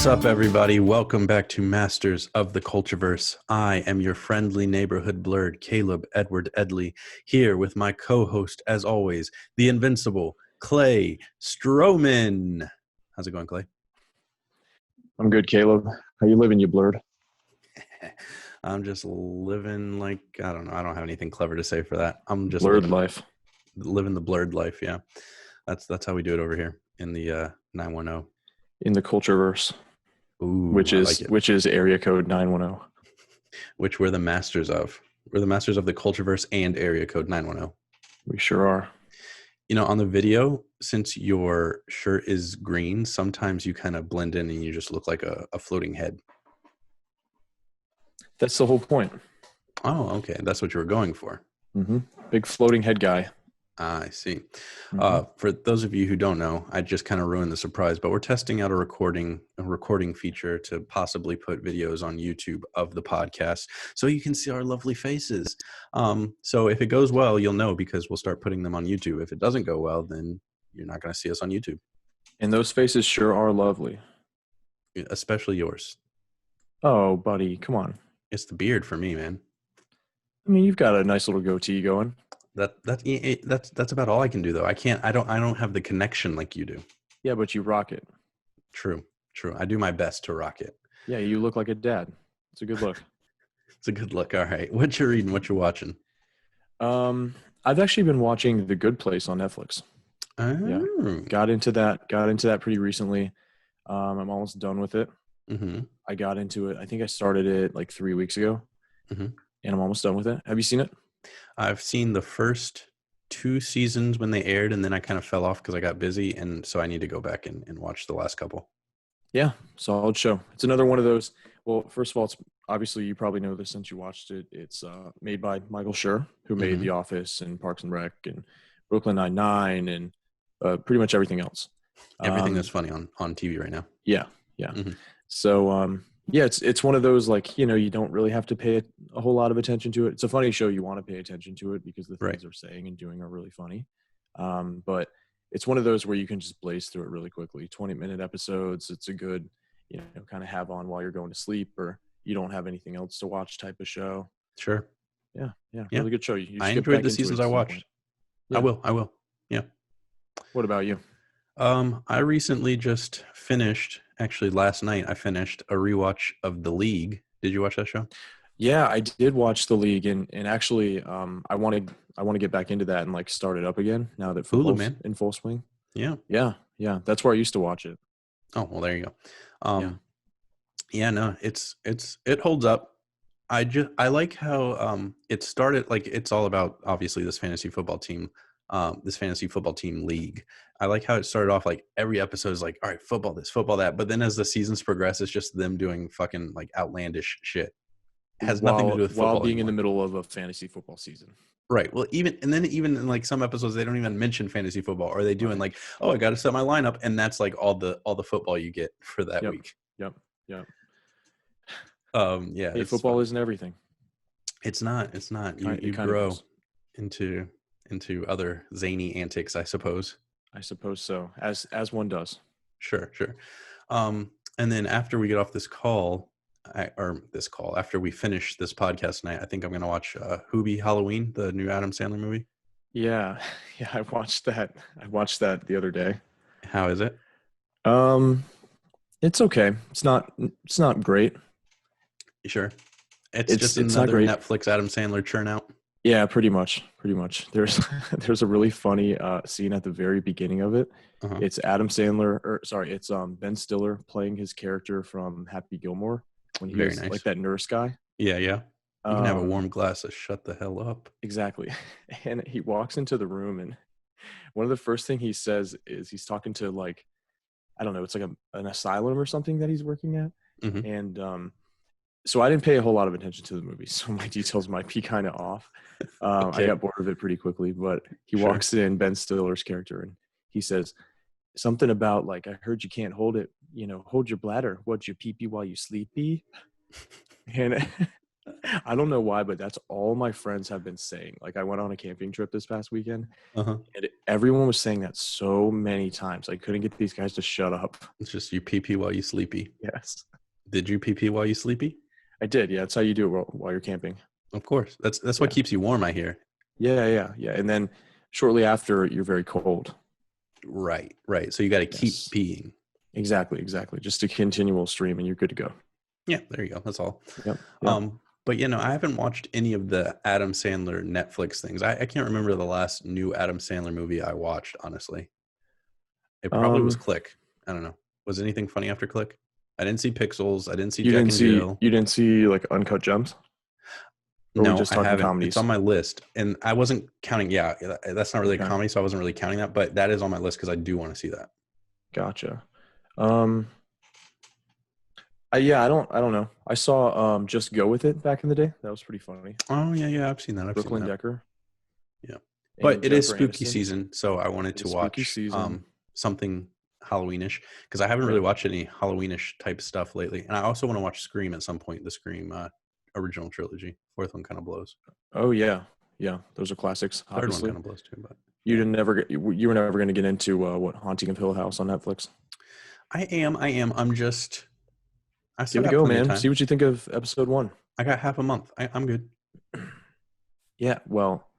What's up, everybody? Welcome back to Masters of the Cultureverse. I am your friendly neighborhood blurred, Kaleb Edward Edley, here with my co-host, as always, the invincible Clay Stroman. How's it going, Clay? I'm good, Caleb. How you living, you blurred? I'm just living like, I don't know. I don't have anything clever to say for that. I'm just Blurred life. living the blurred life, yeah. That's how we do it over here in the 910. In the Cultureverse. Ooh, which is area code 910. Which we're the masters of. We're the masters of the Cultureverse and area code 910. We sure are. You know, on the video, since your shirt is green, sometimes you kind of blend in and you just look like a floating head. That's the whole point. Oh, okay. That's what you were going for. Mm-hmm. Big floating head guy. I see. Mm-hmm. For those of you who don't know, I just kind of ruined the surprise, but we're testing out a recording feature to possibly put videos on YouTube of the podcast so you can see our lovely faces. So if it goes well, you'll know because we'll start putting them on YouTube. If it doesn't go well, then you're not going to see us on YouTube. And those faces sure are lovely. Especially yours. Oh, buddy, come on. It's the beard for me, man. I mean, you've got a nice little goatee going. That's about all I can do, though. I don't have the connection like you do. Yeah, but you rock it. True. I do my best to rock it. Yeah, you look like a dad. It's a good look. It's a good look. All right. What you reading? What you watching? I've actually been watching The Good Place on Netflix. Oh. Yeah, got into that pretty recently. I'm almost done with it. Mm-hmm. I got into it. I think I started it like 3 weeks ago, mm-hmm. and I'm almost done with it. Have you seen it? I've seen the first 2 seasons when they aired, and then I kind of fell off because I got busy, and so I need to go back and watch the last couple. Yeah, solid show. It's another one of those. Well, first of all, it's obviously you probably know this since you watched it. It's made by Michael Schur, who made Mm-hmm. The Office and Parks and Rec and Brooklyn Nine-Nine and pretty much everything else. Everything that's funny on TV right now. Yeah. Mm-hmm. So yeah, it's one of those, like, you know, you don't really have to pay a whole lot of attention to it. It's a funny show. You want to pay attention to it because the things they're saying and doing are really funny. But it's one of those where you can just blaze through it really quickly. 20-minute episodes. It's a good, you know, kind of have on while you're going to sleep or you don't have anything else to watch type of show. Sure. Yeah. Really good show. You I enjoyed the seasons I watched. Yeah. I will. Yeah. What about you? I recently just finished, actually last night, I finished a rewatch of The League. Did you watch that show? Yeah, I did watch The League, and actually, I want to get back into that and like start it up again now that football's in full swing. Yeah. That's where I used to watch it. Oh, well, there you go. Yeah, no, it holds up. I like how it started, like, it's all about obviously this fantasy football team league. I like how it started off like every episode is like, all right, football this, football that, but then as the seasons progress, it's just them doing fucking like outlandish shit. It has nothing to do with football while being anymore. In the middle of a fantasy football season. Right. Well, even in like some episodes, they don't even mention fantasy football, or they do in like, oh, I got to set my lineup, and that's like all the football you get for that week. Yep. Yeah. Hey, football isn't everything. It's not. You grow into other zany antics, I suppose. I suppose so, as one does. Sure. And then after we get off this call, after we finish this podcast tonight, I think I'm going to watch Hubie Halloween, the new Adam Sandler movie. Yeah, I watched that. I watched that the other day. How is it? It's okay. It's not great. You sure? It's just another Netflix Adam Sandler churn out. Yeah, pretty much. There's a really funny scene at the very beginning of it. Uh-huh. It's Adam Sandler, it's Ben Stiller playing his character from Happy Gilmore when he was like that nurse guy. Yeah. You can have a warm glass of shut the hell up. Exactly. And he walks into the room, and one of the first thing he says is he's talking to, like, I don't know, it's like an asylum or something that he's working at. Mm-hmm. And so I didn't pay a whole lot of attention to the movie, so my details might be kind of off. Okay. I got bored of it pretty quickly, but he walks in, Ben Stiller's character, and he says something about, like, I heard you can't hold it, hold your bladder. What, you pee-pee while you sleepy? And I don't know why, but that's all my friends have been saying. Like I went on a camping trip this past weekend, Uh-huh. and everyone was saying that so many times. I couldn't get these guys to shut up. It's just you pee pee while you sleepy. Yes, Did you pee pee while you sleepy? I did. Yeah, that's how you do it while you're camping. Of course. That's Yeah. what keeps you warm, I hear. Yeah. And then shortly after, you're very cold. Right. So you got to keep peeing. Exactly. Just a continual stream, and you're good to go. Yeah, there you go. That's all. Yep. But I haven't watched any of the Adam Sandler Netflix things. I can't remember the last new Adam Sandler movie I watched, honestly. It probably was Click. I don't know. Was anything funny after Click? I didn't see Pixels. I didn't see Jack and Jill. You didn't see like Uncut Gems? Or no, just I haven't. Comedies? It's on my list, and I wasn't counting. Yeah, that's not really a comedy, so I wasn't really counting that. But that is on my list because I do want to see that. Gotcha. I don't know. I saw Just Go With It back in the day. That was pretty funny. Oh yeah, I've seen that. Brooklyn Decker. Yeah, but it is spooky season, so I wanted to watch something Halloweenish because I haven't really watched any Halloweenish type stuff lately, and I also want to watch Scream at some point. The Scream original trilogy. Fourth one kind of blows. Oh yeah, those are classics. Third one kind of blows too, but you were never going to get into what Haunting of Hill House on Netflix. I am. I still go, man. See what you think of episode 1. I got half a month. I'm good. Yeah, well,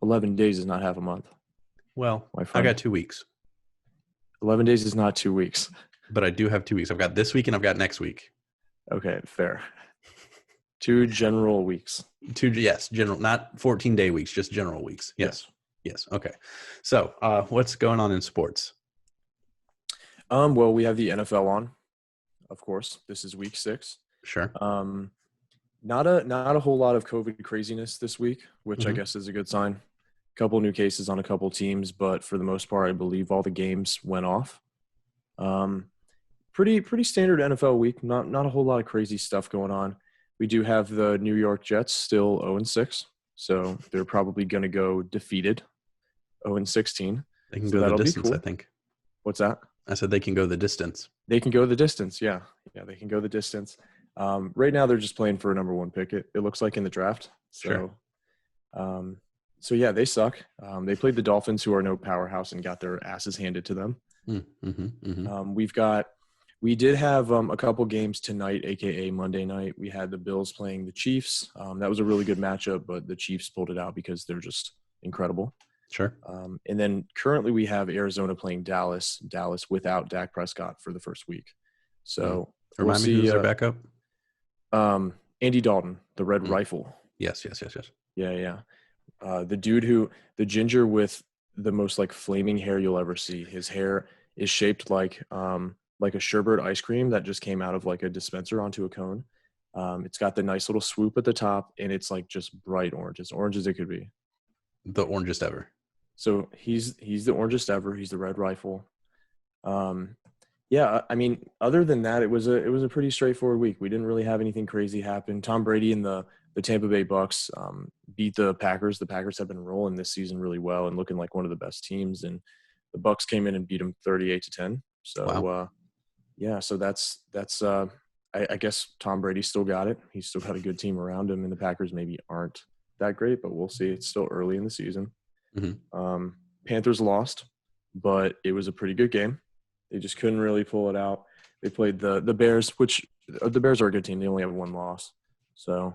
11 days is not half a month. Well, I got 2 weeks. 11 days is not 2 weeks. But I do have 2 weeks. I've got this week and I've got next week. Okay, fair. 2 general weeks. General, not 14-day weeks, just general weeks. Yes. Okay. So, what's going on in sports? Well, we have the NFL on, of course. This is week 6. Sure. Not a whole lot of COVID craziness this week, which I guess is a good sign. A couple new cases on a couple teams, but for the most part, I believe all the games went off. Pretty standard NFL week. Not a whole lot of crazy stuff going on. We do have the New York Jets still 0-6, so they're probably going to go defeated, 0-16. They can go the distance, cool. I think. What's that? I said they can go the distance. They can go the distance, yeah. Yeah, they can go the distance. Right now, they're just playing for a number 1 pick. It looks like in the draft. So, sure. So yeah, they suck. They played the Dolphins, who are no powerhouse, and got their asses handed to them. We did have a couple games tonight, aka Monday night. We had the Bills playing the Chiefs. That was a really good matchup, but the Chiefs pulled it out because they're just incredible. Sure. And then currently we have Arizona playing Dallas without Dak Prescott for the first week. So remind me who's their backup? Andy Dalton, the Red Rifle. Yes. Yeah. The ginger with the most like flaming hair you'll ever see. His hair is shaped like a sherbet ice cream that just came out of like a dispenser onto a cone. It's got the nice little swoop at the top, and it's like just bright orange, as orange as it could be. The orangest ever. So he's the orangest ever. He's the Red Rifle. Yeah, I mean, other than that, it was a pretty straightforward week. We didn't really have anything crazy happen. Tom Brady and the Tampa Bay Bucks beat the Packers. The Packers have been rolling this season really well and looking like one of the best teams. And the Bucks came in and beat them 38-10. So, wow. Yeah, so that's I guess Tom Brady still got it. He's still got a good team around him, and the Packers maybe aren't that great, but we'll see. It's still early in the season. Panthers lost, but it was a pretty good game. They just couldn't really pull it out. They played the Bears, which the Bears are a good team. They only have 1 loss. So,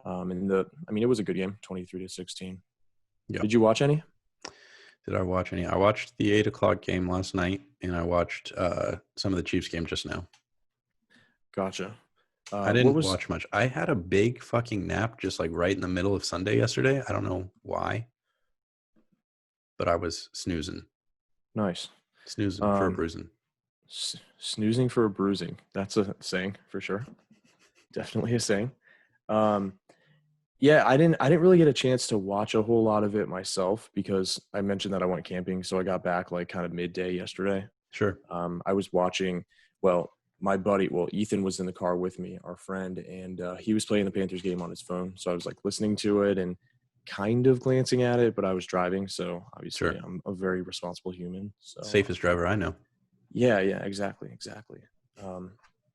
it was a good game, 23-16. Yep. Did you watch any? Did I watch any? I watched the 8:00 game last night, and I watched some of the Chiefs game just now. Gotcha. I didn't watch much. I had a big fucking nap just like right in the middle of Sunday yesterday. I don't know why, but I was snoozing. Nice. Snoozing for a bruising. Snoozing for a bruising. That's a saying for sure. Definitely a saying. Yeah, I didn't really get a chance to watch a whole lot of it myself because I mentioned that I went camping, so I got back like kind of midday yesterday. Sure. I was watching, my buddy, Ethan was in the car with me, our friend, and he was playing the Panthers game on his phone. So I was like listening to it and kind of glancing at it, but I was driving. So obviously I'm a very responsible human. So safest driver I know. Yeah, exactly.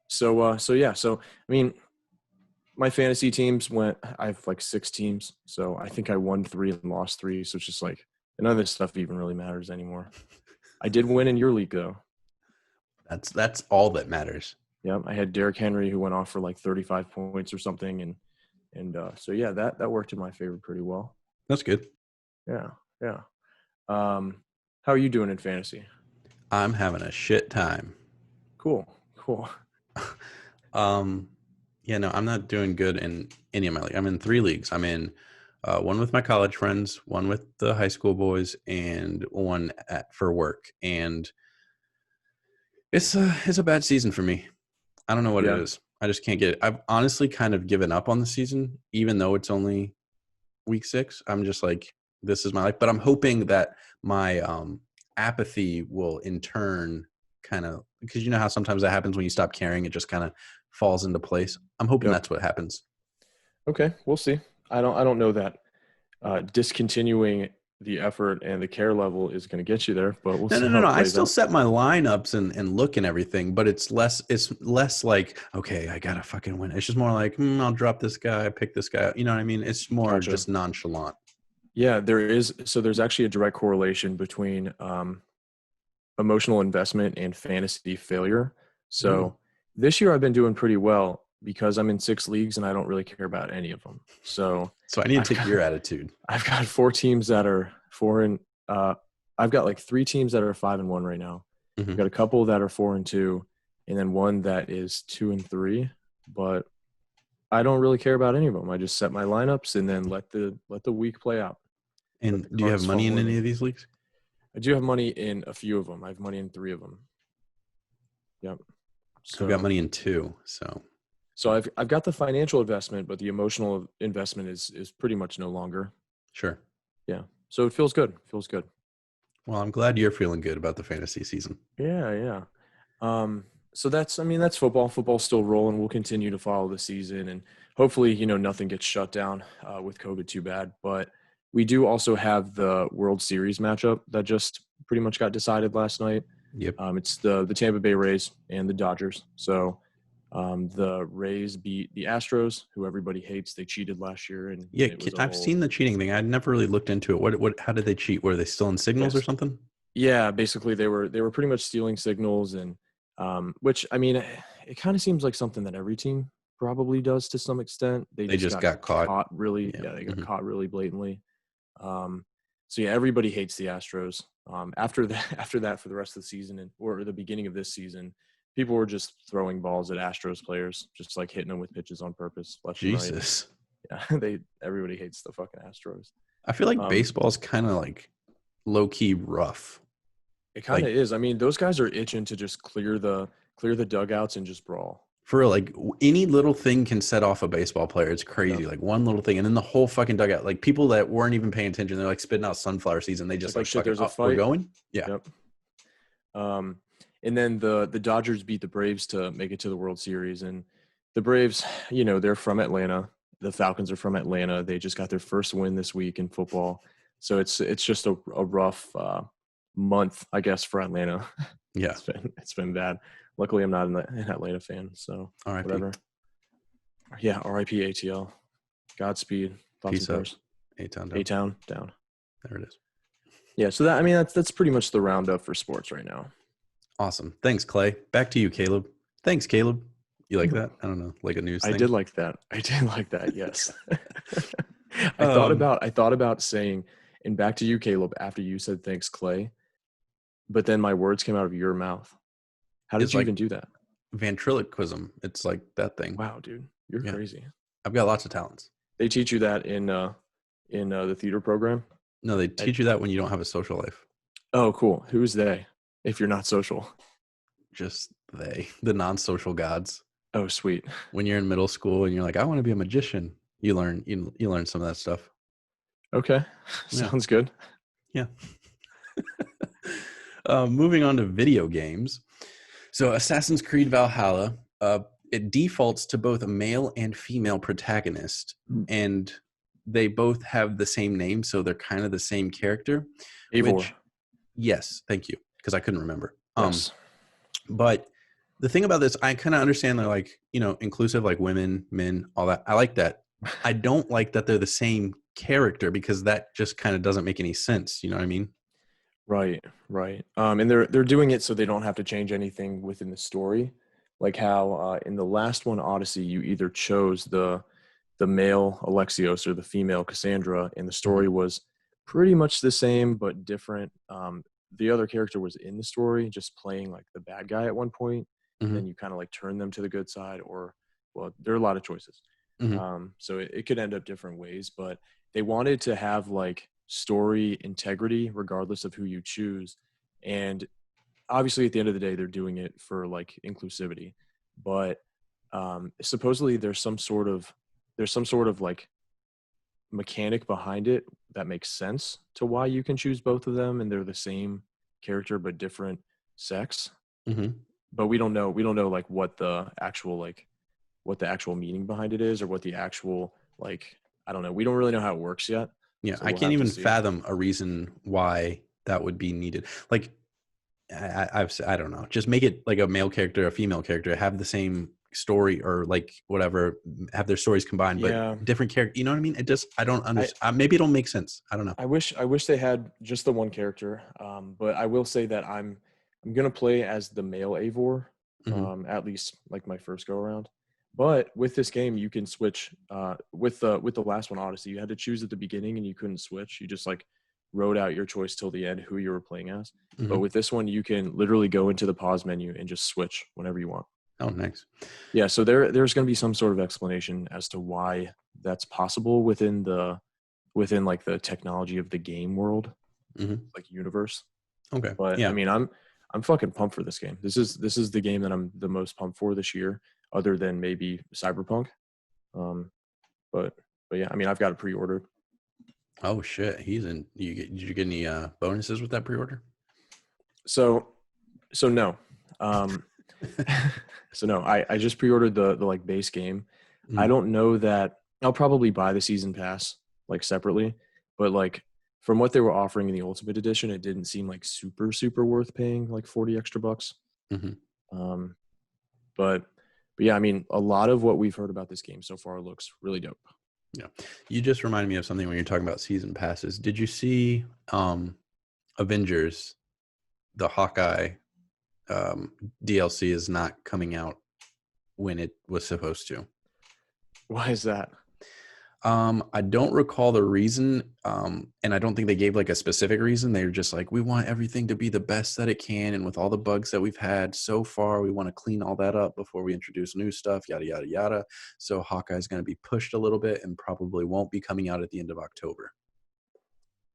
So I mean, my fantasy teams I have like 6 teams. So I think I won 3 and lost 3. So it's just like none of this stuff even really matters anymore. I did win in your league though. That's all that matters. Yeah, I had Derrick Henry who went off for like 35 points or something, and so yeah, that worked in my favor pretty well. That's good. Yeah. How are you doing in fantasy? I'm having a shit time. Cool. Yeah, no, I'm not doing good in any of my leagues. I'm in 3 leagues. I'm in one with my college friends, one with the high school boys, and one for work. And it's a bad season for me. I don't know what it is. I just can't get it. I've honestly kind of given up on the season, even though it's only week 6. I'm just like, this is my life. But I'm hoping that my apathy will in turn kind of, because you know how sometimes that happens when you stop caring, it just kind of falls into place. I'm hoping that's what happens. Okay, we'll see. I don't know that discontinuing the effort and the care level is going to get you there, but we'll see. No. I still set my lineups and look and everything, but it's less like, okay, I gotta fucking win. It's just more like, I'll drop this guy, pick this guy. You know what I mean? It's more just nonchalant. Yeah, there's actually a direct correlation between emotional investment and fantasy failure. So this year I've been doing pretty well because I'm in 6 leagues and I don't really care about any of them. So I need to take your attitude. I've got 4 teams that are 4 and I've got like 3 teams that are 5-1 right now. I've got a couple that are 4-2, and then one that is 2-3. But I don't really care about any of them. I just set my lineups and then let the week play out. And do you have money in any of these leagues? I do have money in a few of them. I have money in 3 of them. Yep. So I've got money in 2. So I've got the financial investment, but the emotional investment is pretty much no longer. Sure. Yeah. So it feels good. Well, I'm glad you're feeling good about the fantasy season. Yeah. So that's football. Football's still rolling. We'll continue to follow the season, and hopefully, nothing gets shut down with COVID too bad. But we do also have the World Series matchup that just pretty much got decided last night. Yep. It's the Tampa Bay Rays and the Dodgers. So the Rays beat the Astros, who everybody hates. They cheated last year, and I've seen the cheating thing. I never really looked into it. What? How did they cheat? Were they still in signals or something? Yeah, basically they were pretty much stealing signals, and which I mean, it kind of seems like something that every team probably does to some extent. They just got caught really. Yeah, they got caught really blatantly. So yeah, everybody hates the Astros. After that, for the rest of the season or the beginning of this season, people were just throwing balls at Astros players, just like hitting them with pitches on purpose. Jesus. Yeah, everybody hates the fucking Astros. I feel like baseball's kind of like low key rough. It kind of is. I mean, those guys are itching to just clear the dugouts and just brawl. For real, like any little thing can set off a baseball player. It's crazy. Yeah. Like one little thing, and then the whole fucking dugout. Like people that weren't even paying attention, they're like spitting out sunflower seeds, and they just like shit. There's a fight. We're going. Yeah. Yep. And then the Dodgers beat the Braves to make it to the World Series, and the Braves, they're from Atlanta. The Falcons are from Atlanta. They just got their first win this week in football, so it's just a rough month, I guess, for Atlanta. Yeah, it's been bad. Luckily, I'm not an Atlanta fan, so R.I.P. whatever. Yeah, R.I.P. ATL. Godspeed. Peace out. A-Town down. There it is. Yeah, so that's pretty much the roundup for sports right now. Awesome. Thanks, Clay. Back to you, Caleb. Thanks, Caleb. You like that? I don't know, like a news thing? I did like that. Yes. I thought about saying, and back to you, Caleb, after you said thanks, Clay, but then my words came out of your mouth. How did you even do that? Ventriloquism. It's like that thing. Wow, dude. You're crazy. I've got lots of talents. They teach you that in the theater program? No, they teach you that when you don't have a social life. Oh, cool. Who's they? If you're not social. Just they. The non-social gods. Oh, sweet. When you're in middle school and you're like, I want to be a magician, you learn some of that stuff. Okay. Sounds good. Yeah. Moving on to video games. So Assassin's Creed Valhalla, it defaults to both a male and female protagonist, and they both have the same name, so they're kind of the same character. Eivor. Yes, thank you, because I couldn't remember. Yes. But The thing about this, I kind of understand they're like, inclusive, like women, men, all that. I like that. I don't like that they're the same character because that just kind of doesn't make any sense. You know what I mean? Right, right. And they're doing it so they don't have to change anything within the story, like how in the last one, Odyssey, you either chose the male Alexios or the female Cassandra, and the story was pretty much the same but different. The other character was in the story, just playing like the bad guy at one point. Mm-hmm. Then you kind of like turn them to the good side, or well, there are a lot of choices. Mm-hmm. So it could end up different ways, but they wanted to have like story integrity regardless of who you choose. And obviously at the end of the day, they're doing it for like inclusivity, but supposedly there's some sort of like mechanic behind it that makes sense to why you can choose both of them and they're the same character but different sex. Mm-hmm. But we don't know like what the actual meaning behind it is, or what the actual, like, I don't know. We don't really know how it works yet. Yeah, So I we'll can't have to even see. fathom a reason why that would be needed. Like, I don't know. Just make it like a male character, a female character, have the same story or like whatever, have their stories combined, Yeah. but different character. You know what I mean? It just, I don't understand. Maybe it don't make sense. I don't know. I wish they had just the one character. But I will say that I'm gonna play as the male Eivor, Mm-hmm. at least like my first go around. But with this game, you can switch. With the last one, Odyssey, you had to choose at the beginning and you couldn't switch. You just like wrote out your choice till the end who you were playing as. Mm-hmm. But with this one, you can literally go into the pause menu and just switch whenever you want. Oh, nice. Yeah, so there's going to be some sort of explanation as to why that's possible within like the technology of the game world, like universe. Okay. But yeah. I mean, I'm fucking pumped for this game. This is the game that I'm the most pumped for this year, other than maybe Cyberpunk. But yeah, I mean, I've got it pre-ordered. Oh shit, did you get any bonuses with that pre-order? So no. So no, I just pre-ordered the like base game. I don't know that I'll probably buy the season pass like separately, but like from what they were offering in the Ultimate Edition, it didn't seem like super worth paying like 40 extra bucks. But yeah, I mean, a lot of what we've heard about this game so far looks really dope. Yeah, you just reminded me of something when you're talking about season passes. Did you see Avengers, the Hawkeye DLC is not coming out when it was supposed to? Why is that? I don't recall the reason, and I don't think they gave like a specific reason. They were just like, we want everything to be the best that it can, and with all the bugs that we've had so far, we want to clean all that up before we introduce new stuff, yada yada yada. So Hawkeye is going to be pushed a little bit and probably won't be coming out at the end of October.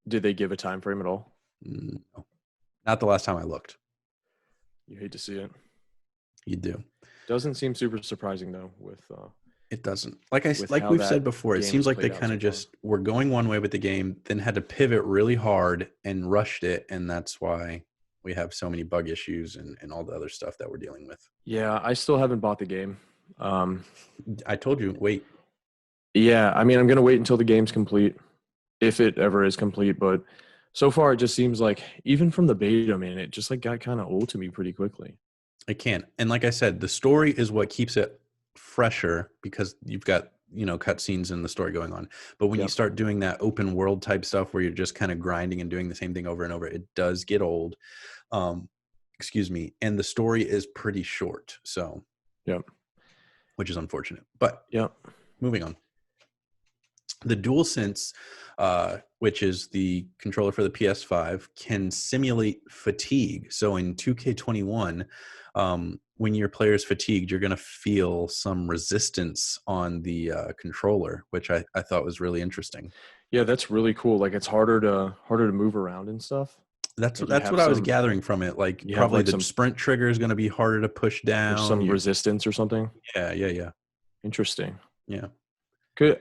Did they give a time frame at all? No, not the last time I looked. You hate to see it. You do. Doesn't seem super surprising though. With it doesn't. Like we've said before, it seems like they kind of just were going one way with the game, then had to pivot really hard and rushed it, and that's why we have so many bug issues and all the other stuff that we're dealing with. Yeah, I still haven't bought the game. I told you, wait. Yeah, I mean, I'm gonna wait until the game's complete, if it ever is complete. But so far, it just seems like even from the beta, man, it just like got kind of old to me pretty quickly. It can, and like I said, the story is what keeps it fresher because you've got cutscenes in the story going on. But when you start doing that open world type stuff where you're just kind of grinding and doing the same thing over and over, it does get old. Excuse me, and the story is pretty short, so which is unfortunate. But moving on. The DualSense, which is the controller for the PS5, can simulate fatigue. So in 2K21, when your player's fatigued, you're going to feel some resistance on the controller, which I thought was really interesting. Yeah, that's really cool. Like it's harder to move around and stuff. That's what I was gathering from it. Like probably the sprint trigger is going to be harder to push down. Some resistance or something. Yeah. Interesting. Yeah.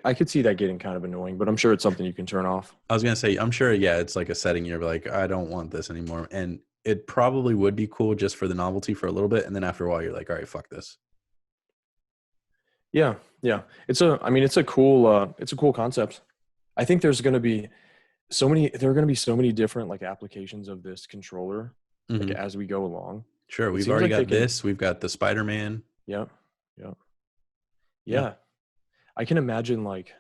I could see that getting kind of annoying, but I'm sure it's something you can turn off. I was going to say, I'm sure, it's like a setting you're like, I don't want this anymore. And it probably would be cool just for the novelty for a little bit. And then after a while, you're like, all right, fuck this. Yeah. It's a cool concept. I think there are going to be so many different like applications of this controller like, as we go along. Sure. We've already got this. We've got the SpiderMan. Yep. Yeah. I can imagine, like,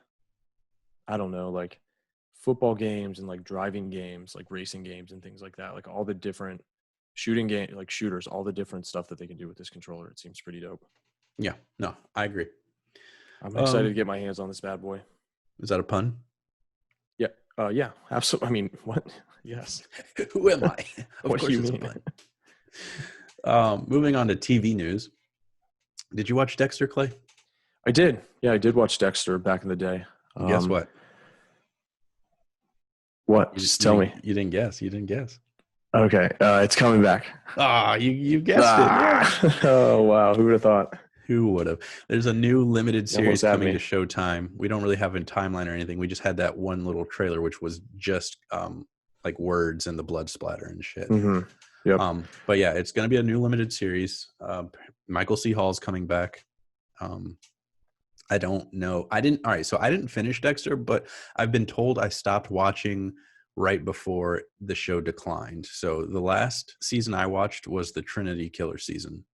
I don't know, like football games and like driving games, like racing games and things like that. Like all the different shooting game, like shooters, all the different stuff that they can do with this controller. It seems pretty dope. Yeah. No, I agree. I'm excited to get my hands on this bad boy. Is that a pun? Yeah. Yeah. Absolutely. I mean, what? Yes. Who am I? What do you mean? Moving on to TV news. Did you watch Dexter, Clay? I did. Yeah, I did watch Dexter back in the day. Guess what? What? Just tell me. You didn't guess. You didn't guess. Okay. It's coming back. You guessed it. Oh, wow. Who would have thought? Who would have? There's a new limited series coming to Showtime. We don't really have a timeline or anything. We just had that one little trailer, which was just like words and the blood splatter and shit. Mm-hmm. Yep. But yeah, it's going to be a new limited series. Michael C. Hall's coming back. I don't know. All right. So I didn't finish Dexter, but I've been told I stopped watching right before the show declined. So the last season I watched was the Trinity Killer season.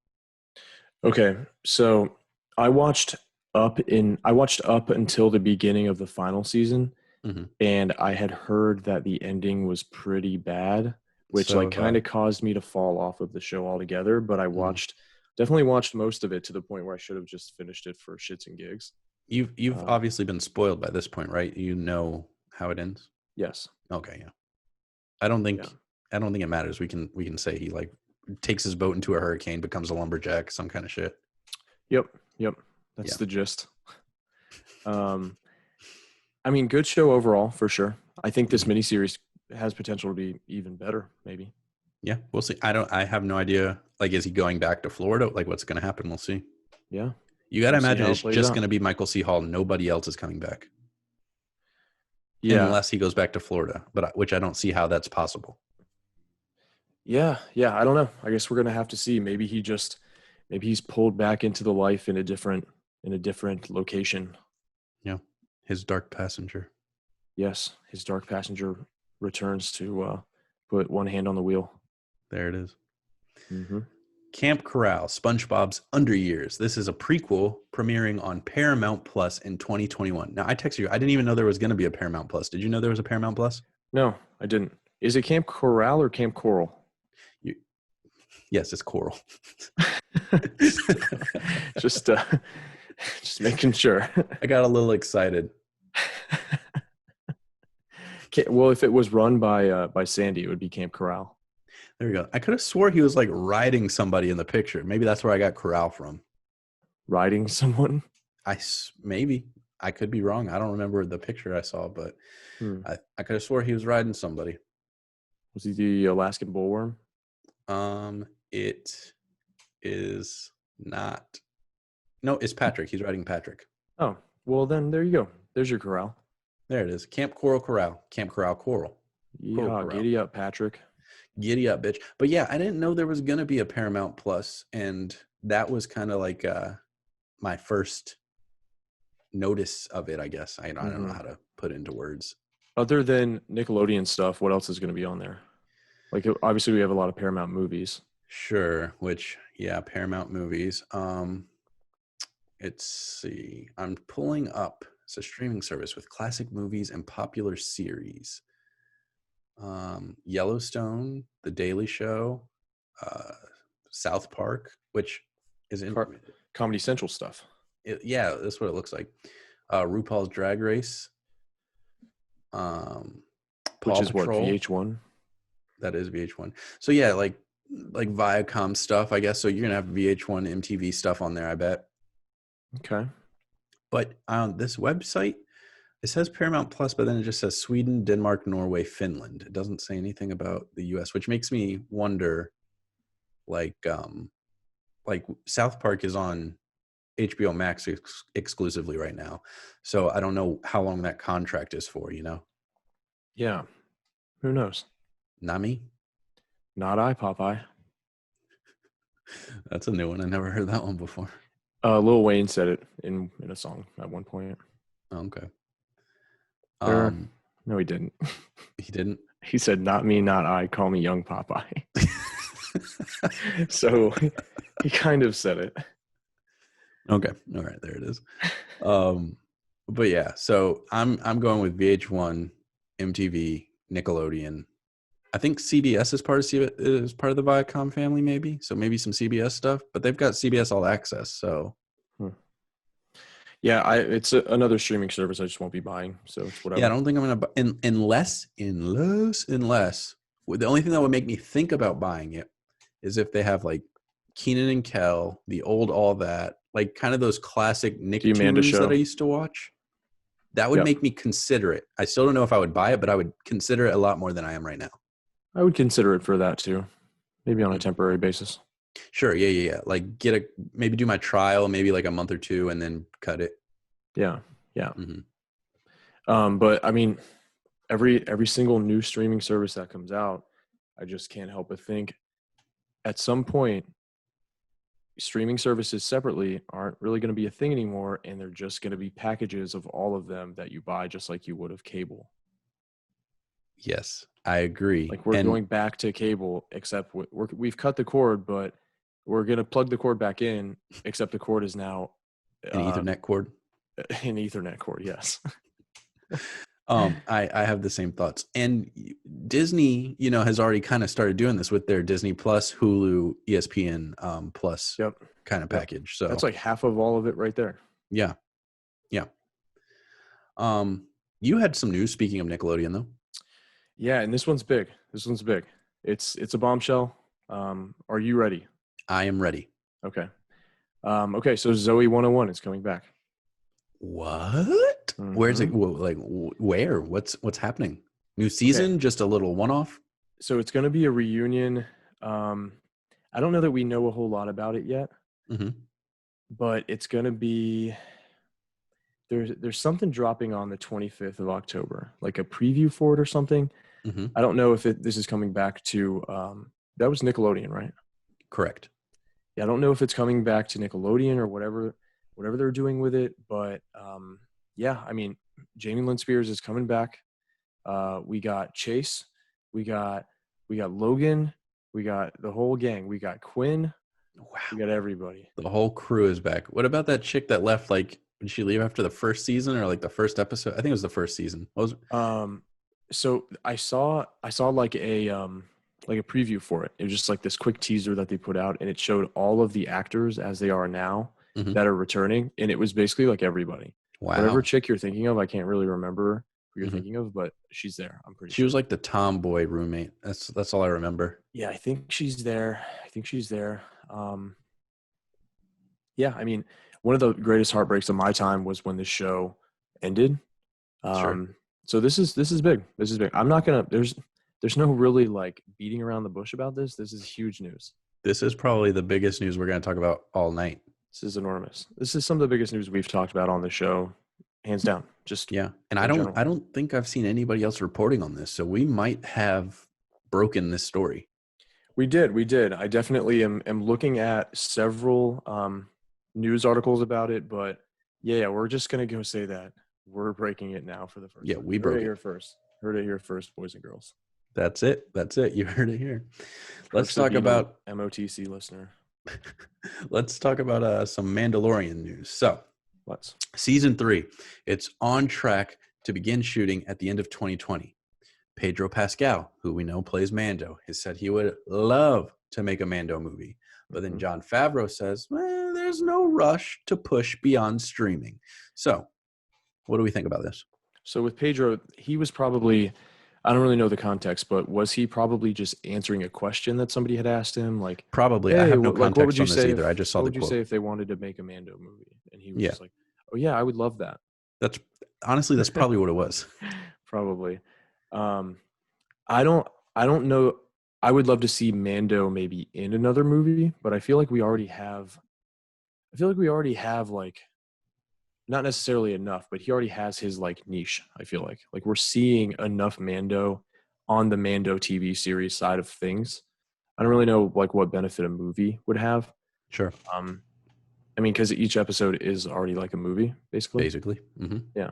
Okay. So I watched up until the beginning of the final season. Mm-hmm. And I had heard that the ending was pretty bad, which kind of caused me to fall off of the show altogether. But I definitely watched most of it to the point where I should have just finished it for shits and gigs. You've obviously been spoiled by this point, right? You know how it ends? Yes. Okay, yeah. I don't think it matters. We can say he like takes his boat into a hurricane, becomes a lumberjack, some kind of shit. Yep. That's the gist. I mean, good show overall for sure. I think this miniseries has potential to be even better, maybe. Yeah, we'll see. I have no idea. Like, is he going back to Florida? Like, what's going to happen? We'll see. Yeah. You got to imagine it's just going to be Michael C. Hall. Nobody else is coming back. Yeah. Unless he goes back to Florida, which I don't see how that's possible. Yeah. I don't know. I guess we're going to have to see. Maybe he's pulled back into the life in a different location. Yeah. His dark passenger. Yes. His dark passenger returns to put one hand on the wheel. There it is. Mm-hmm. Camp Corral, SpongeBob's Under Years. This is a prequel premiering on Paramount Plus in 2021. Now, I texted you. I didn't even know there was going to be a Paramount Plus. Did you know there was a Paramount Plus? No, I didn't. Is it Camp Corral or Camp Coral? Yes, it's Coral. just making sure. I got a little excited. Well, if it was run by Sandy, it would be Camp Corral. There we go. I could have swore he was like riding somebody in the picture. Maybe that's where I got Corral from. Riding someone? Maybe. I could be wrong. I don't remember the picture I saw, but I could have swore he was riding somebody. Was he the Alaskan bullworm? It is not. No, it's Patrick. He's riding Patrick. Oh, well then there you go. There's your Corral. There it is. Camp Coral Corral. Camp Corral Coral. Yeah, giddy up, Patrick. Giddy up, bitch. But yeah, I didn't know there was going to be a Paramount Plus, and that was kind of like my first notice of it, I guess. I don't know how to put it into words. Other than Nickelodeon stuff, what else is going to be on there? Like, obviously, we have a lot of Paramount movies. Sure, Paramount movies. Let's see. I'm pulling up. It's a streaming service with classic movies and popular series. Yellowstone, The Daily Show, South Park, which is in Comedy Central stuff. Yeah, that's what it looks like. RuPaul's Drag Race, which is Patrol. What, VH1? That is VH1. So yeah, like Viacom stuff, I guess. So you're gonna have VH1, MTV stuff on there, I bet. Okay. But on this website, it says Paramount Plus, but then it just says Sweden, Denmark, Norway, Finland. It doesn't say anything about the US, which makes me wonder, like South Park is on HBO Max exclusively right now. So I don't know how long that contract is for, you know? Yeah. Who knows? Not me. Not I, Popeye. That's a new one. I never heard that one before. Lil Wayne said it in a song at one point. Okay. No, he didn't. He didn't? He said, not me, not I. Call me Young Popeye. So he kind of said it. Okay. All right. There it is. But yeah, so I'm going with VH1, MTV, Nickelodeon. I think CBS is part of the Viacom family, maybe. So maybe some CBS stuff, but they've got CBS All Access. So yeah, it's another streaming service I just won't be buying. So it's whatever. yeah, I don't think I'm gonna unless the only thing that would make me think about buying it is if they have like Keenan and Kel, the old All That, like kind of those classic Nicktoons that I used to watch. That would make me consider it. I still don't know if I would buy it, but I would consider it a lot more than I am right now. I would consider it for that too, maybe on a temporary basis. Sure, yeah. Like maybe do my trial, maybe like a month or two, and then cut it. Yeah. But I mean, every single new streaming service that comes out, I just can't help but think at some point streaming services separately aren't really going to be a thing anymore, and they're just going to be packages of all of them that you buy just like you would of cable. Yes, I agree. Like we're going back to cable, except we've cut the cord, but we're going to plug the cord back in, except the cord is now an Ethernet cord. An Ethernet cord, yes. I have the same thoughts. And Disney, has already kind of started doing this with their Disney Plus, Hulu, ESPN Plus kind of package. So that's like half of all of it right there. Yeah. You had some news, speaking of Nickelodeon, though. Yeah, and this one's big. It's a bombshell. Are you ready? I am ready. Okay. Okay, so Zoe 101 is coming back. What? Mm-hmm. Where's it? Like, where? What's happening? New season? Okay. Just a little one-off? So it's going to be a reunion. I don't know that we know a whole lot about it yet, but it's going to be. There's something dropping on the 25th of October, like a preview for it or something. Mm-hmm. I don't know if this is coming back to. That was Nickelodeon, right? Correct. Yeah, I don't know if it's coming back to Nickelodeon or whatever they're doing with it, but yeah, I mean, Jamie Lynn Spears is coming back. We got Chase, we got Logan, we got the whole gang, we got Quinn, we got everybody. The whole crew is back. What about that chick that left? Like, did she leave after the first season or like the first episode? I think it was the first season. What was it? So I saw like a preview for it. It was just like this quick teaser that they put out, and it showed all of the actors as they are now that are returning, and it was basically like everybody. Wow. Whatever chick you're thinking of, I can't really remember who you're thinking of, but she's there. I'm pretty sure. She was like the tomboy roommate. That's all I remember. Yeah, I think she's there. Yeah, I mean, one of the greatest heartbreaks of my time was when this show ended. Sure. So this is big. This is big. I'm not gonna. There's no really like beating around the bush about this. This is huge news. This is probably the biggest news we're going to talk about all night. This is enormous. This is some of the biggest news we've talked about on the show, hands down. Just yeah. And I don't think I've seen anybody else reporting on this. So we might have broken this story. We did. I definitely am looking at several news articles about it, but yeah, we're just going to go say that we're breaking it now for the first time. We broke it here first. Heard it here first, boys and girls. That's it. You heard it here. Let's talk about MOTC listener. Let's talk about some Mandalorian news. So season 3, it's on track to begin shooting at the end of 2020. Pedro Pascal, who we know plays Mando, has said he would love to make a Mando movie. But then Jon Favreau says, well, there's no rush to push beyond streaming. So what do we think about this? So with Pedro, he was probably, I don't really know the context, but was he probably just answering a question that somebody had asked him? Like, probably. Hey, I have no context on this either. I just saw the quote. What would you say if they wanted to make a Mando movie? And he was just like, oh yeah, I would love that. That's probably what it was. Probably. I don't know. I would love to see Mando maybe in another movie, but I feel like we already have like, not necessarily enough, but he already has his like niche. I feel like we're seeing enough Mando on the Mando TV series side of things. I don't really know like what benefit a movie would have. Sure. I mean, because each episode is already like a movie, basically. Mm-hmm. Yeah.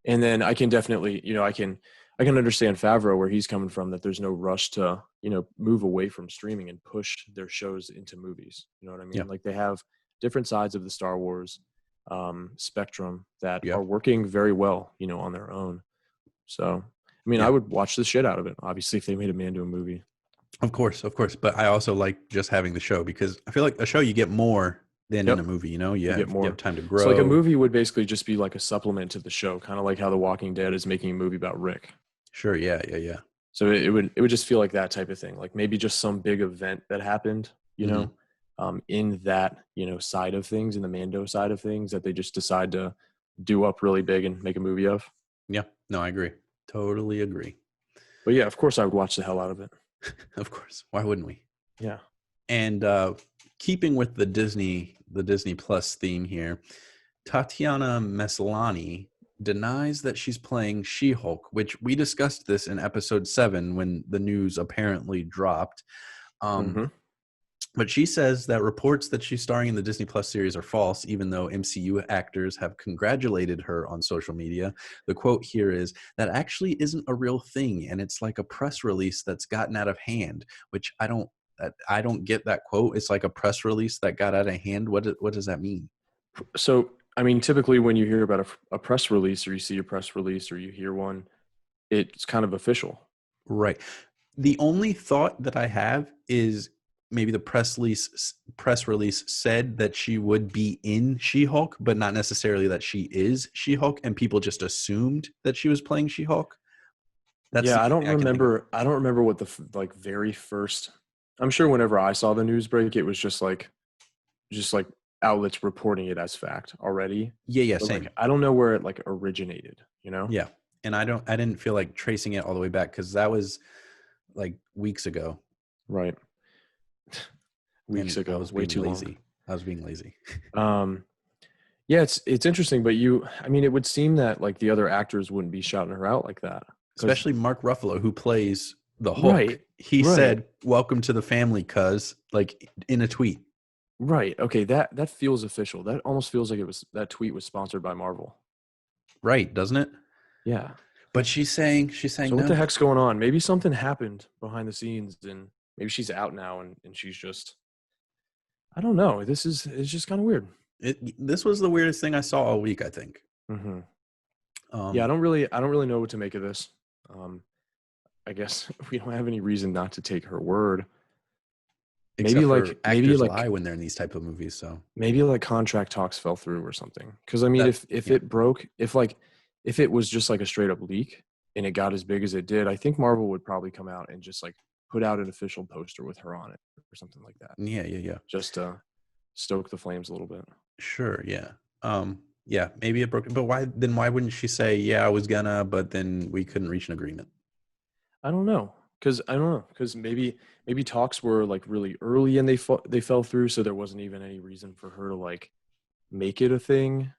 And then I can definitely, I can understand Favreau where he's coming from, that there's no rush to, move away from streaming and push their shows into movies. You know what I mean? Yeah. Like they have different sides of the Star Wars spectrum that Yeah. are working very well, on their own. So, I mean, Yeah. I would watch the shit out of it, obviously, if they made a Mando movie. Of course. But I also like just having the show because I feel like a show you get more than in a movie, you get more. You have time to grow. So like a movie would basically just be like a supplement to the show, kind of like how The Walking Dead is making a movie about Rick. Sure. Yeah. So it would just feel like that type of thing, like maybe just some big event that happened, in that, side of things, in the Mando side of things, that they just decide to do up really big and make a movie of. Yeah. No, I agree. Totally agree. But yeah, of course I would watch the hell out of it. Of course. Why wouldn't we? Yeah. And keeping with the Disney Plus theme here, Tatiana Maslany denies that she's playing She-Hulk, which we discussed this in episode 7 when the news apparently dropped. But she says that reports that she's starring in the Disney Plus series are false, even though MCU actors have congratulated her on social media. The quote here is, that actually isn't a real thing, and it's like a press release that's gotten out of hand, which I don't get that quote. It's like a press release that got out of hand. What does that mean? So, I mean, typically when you hear about a press release, or you see a press release, or you hear one, it's kind of official. Right. The only thought that I have is maybe the press release said that she would be in She-Hulk, but not necessarily that she is She-Hulk, and people just assumed that she was playing She-Hulk. I don't remember what the very first. I'm sure whenever I saw the news break, it was just like outlets reporting it as fact already. Yeah, but same. I don't know where it originated, Yeah, and I didn't feel like tracing it all the way back because that was like weeks ago. Right. Weeks ago. I was way too lazy. Long. I was being lazy. Yeah, it's interesting, but it would seem that like the other actors wouldn't be shouting her out like that. Especially Mark Ruffalo, who plays the Hulk. Right, he said, "Welcome to the family, cuz," like in a tweet. Right. Okay, that feels official. That almost feels like that tweet was sponsored by Marvel. Right, doesn't it? Yeah. But she's saying so what the heck's going on? Maybe something happened behind the scenes, and maybe she's out now and she's just, I don't know. It's just kind of weird. This was the weirdest thing I saw all week, I think. Mm-hmm. I don't really know what to make of this. I guess we don't have any reason not to take her word. Maybe actors lie when they're in these type of movies. So maybe like contract talks fell through or something. Because I mean, if it broke, if it was just like a straight up leak and it got as big as it did, I think Marvel would probably come out and just like put out an official poster with her on it or something like that. Yeah. Just to stoke the flames a little bit. Sure. Yeah. Yeah. Maybe it broke. But why wouldn't she say, "Yeah, I was gonna," but then we couldn't reach an agreement? I don't know. Because maybe talks were like really early and they fell through, so there wasn't even any reason for her to like make it a thing,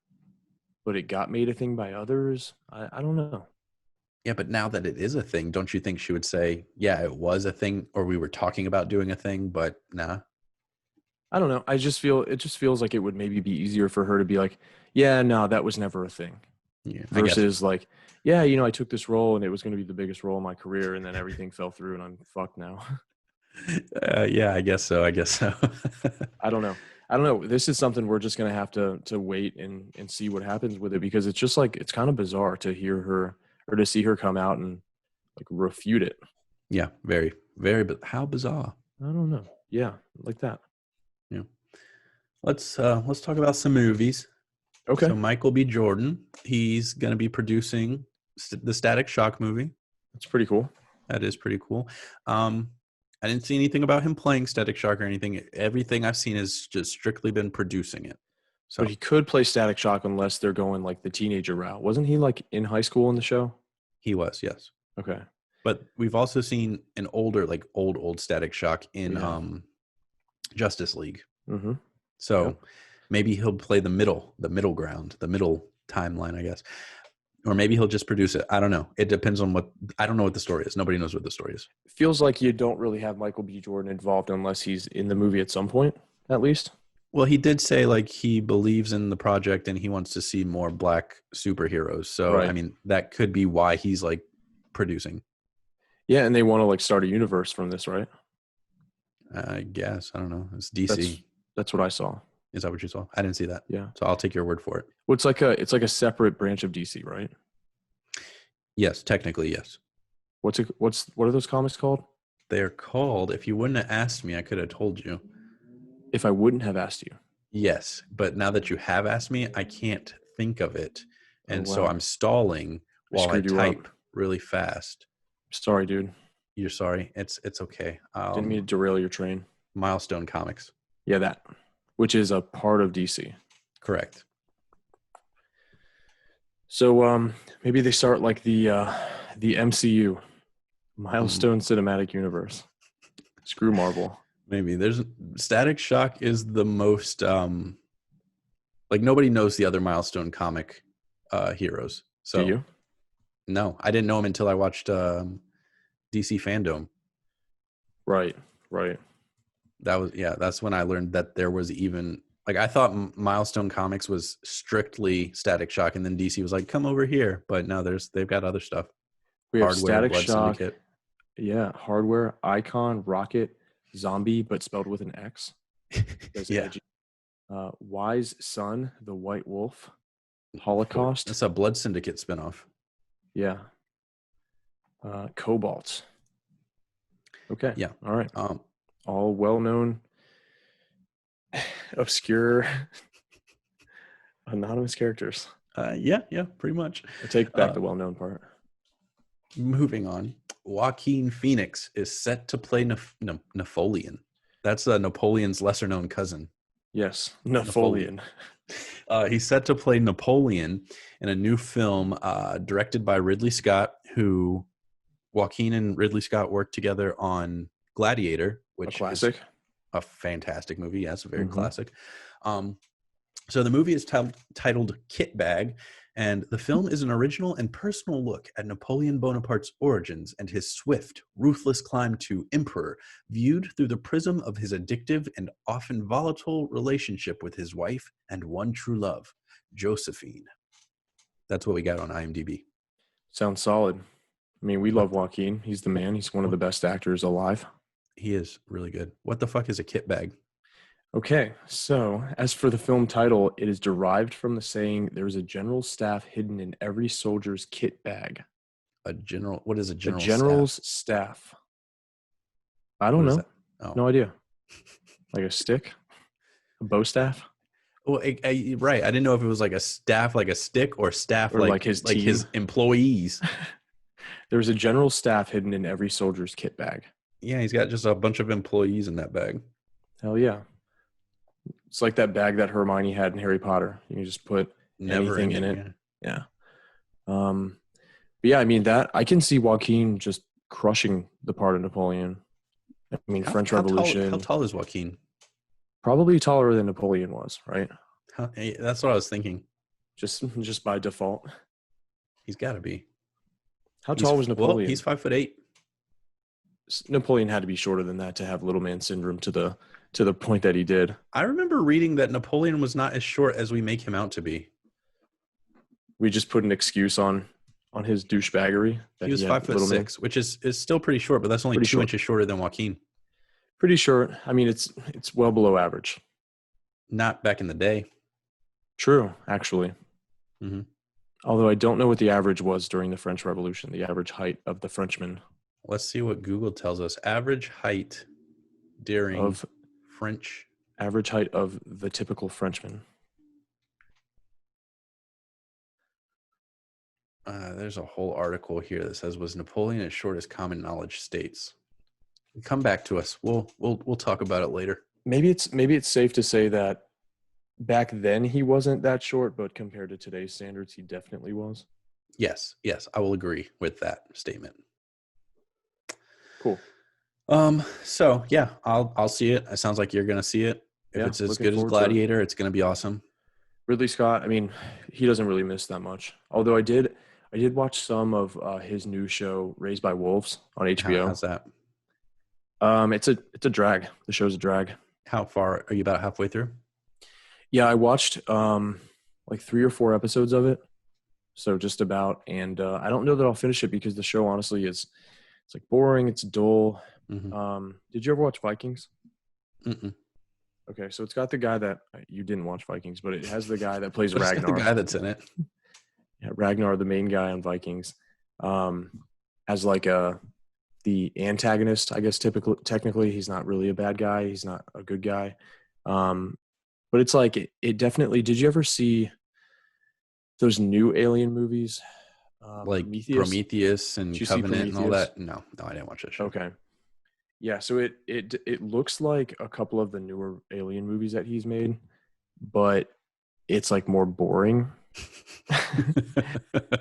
but it got made a thing by others. I don't know. Yeah, but now that it is a thing, don't you think she would say, "Yeah, it was a thing," or "We were talking about doing a thing, but nah"? I don't know. It just feels like it would maybe be easier for her to be like, "Yeah, no, that was never a thing." Yeah. Versus like, yeah, I took this role and it was going to be the biggest role in my career, and then everything fell through and I'm fucked now. Yeah, I guess so. I don't know. This is something we're just going to have to wait and see what happens with it, because it's just like, it's kind of bizarre to hear her or to see her come out and like refute it. Yeah, very, very, but how bizarre. I don't know. Yeah, like that. Yeah. Let's talk about some movies. Okay. So Michael B. Jordan, he's going to be producing the Static Shock movie. That's pretty cool. That is pretty cool. I didn't see anything about him playing Static Shock or anything. Everything I've seen has just strictly been producing it. So, but he could play Static Shock unless they're going like the teenager route. Wasn't he like in high school in the show? He was, yes. Okay. But we've also seen an older, like old Static Shock in Justice League. Mm-hmm. So maybe he'll play the middle ground, the middle timeline, I guess. Or maybe he'll just produce it. I don't know. It depends on I don't know what the story is. Nobody knows what the story is. It feels like you don't really have Michael B. Jordan involved unless he's in the movie at some point, at least. Well, he did say like he believes in the project and he wants to see more black superheroes. So, right. I mean, that could be why he's like producing. Yeah, and they want to like start a universe from this, right? I guess. I don't know. It's DC. That's what I saw. Is that what you saw? I didn't see that. Yeah. So I'll take your word for it. Well, it's like a separate branch of DC, right? Yes, technically, yes. What are those comics called? They're called, if you wouldn't have asked me, I could have told you. If I wouldn't have asked you. Yes, but now that you have asked me, I can't think of it. And so wow. I'm stalling while I type really fast. Sorry, dude. You're sorry? It's okay. Didn't mean to derail your train. Milestone Comics. Yeah, that. Which is a part of DC. Correct. So maybe they start like the MCU, Milestone Cinematic Universe. Screw Marvel. Maybe. There's Static Shock is the most like nobody knows the other Milestone comic heroes. So do you? No, I didn't know him until I watched DC Fandom. Right. That's when I learned that there was even like I thought Milestone Comics was strictly Static Shock, and then DC was like, "Come over here," but no, they've got other stuff. We have Static Blood Shock. Syndicate. Yeah, Hardware, Icon, Rocket, Zombie, but spelled with an X. Yeah. Wise Son, the White Wolf, Holocaust. That's a Blood Syndicate spinoff. Yeah. Cobalt. Okay. Yeah. All right. All well-known, obscure, anonymous characters. Yeah, pretty much. I take back the well-known part. Moving on. Joaquin Phoenix is set to play Napoleon. That's Napoleon's lesser-known cousin. Yes, Napoleon. He's set to play Napoleon in a new film directed by Ridley Scott, who Joaquin and Ridley Scott worked together on Gladiator, which is a fantastic movie. Yeah, it's a very classic. So the movie is titled Kitbag, and the film is an original and personal look at Napoleon Bonaparte's origins and his swift, ruthless climb to emperor, viewed through the prism of his addictive and often volatile relationship with his wife and one true love, Josephine. That's what we got on IMDb. Sounds solid. I mean, we love Joaquin. He's the man. He's one of the best actors alive. He is really good. What the fuck is a kitbag? Okay, so as for the film title, it is derived from the saying, "There's a general staff hidden in every soldier's kit bag." What is a general staff? A general's staff. I don't know. Oh. No idea. Like a stick? A bow staff? Well, right. I didn't know if it was like a staff, like a stick, or staff, or like his employees. There's a general staff hidden in every soldier's kit bag. Yeah, he's got just a bunch of employees in that bag. Hell yeah. It's like that bag that Hermione had in Harry Potter. You can just put anything in it. Yeah. But yeah, I mean, that I can see Joaquin just crushing the part of Napoleon. I mean, French Revolution. How tall is Joaquin? Probably taller than Napoleon was, right? That's what I was thinking. Just by default. He's got to be. How tall was Napoleon? Well, he's 5'8". Napoleon had to be shorter than that to have little man syndrome to the point that he did. I remember reading that Napoleon was not as short as we make him out to be. We just put an excuse on his douchebaggery. He was 5'6", which is still pretty short, but that's only 2 inches shorter than Joaquin. Pretty short. I mean, it's well below average. Not back in the day. True, actually. Mm-hmm. Although I don't know what the average was during the French Revolution, the average height of the Frenchmen. Let's see what Google tells us. Average height during French. Average height of the typical Frenchman. There's a whole article here that says, was Napoleon as short as common knowledge states? Come back to us. We'll talk about it later. Maybe it's safe to say that back then he wasn't that short, but compared to today's standards, he definitely was. Yes, I will agree with that statement. Cool. So yeah, I'll see it. It sounds like you're gonna see it. If it's as good as Gladiator, it's gonna be awesome. Ridley Scott, I mean, he doesn't really miss that much. Although I did watch some of his new show, Raised by Wolves, on HBO. How's that? It's a drag. The show's a drag. How far are you? About halfway through? Yeah, I watched like 3 or 4 episodes of it. So just about, and I don't know that I'll finish it because the show honestly it's like boring, it's dull. Did you ever watch Vikings? Mm-mm. Okay, so it's got the guy that you didn't watch Vikings, but it has the guy that plays But it's got the Ragnar. guy that's in it. Yeah, Ragnar, the main guy on Vikings, as like the antagonist, I guess. Technically, he's not really a bad guy. He's not a good guy. But it's like it definitely. Did you ever see those new Alien movies? Like Prometheus and Covenant and all that? No, I didn't watch that show. Okay. Yeah, so it looks like a couple of the newer Alien movies that he's made, but it's like more boring.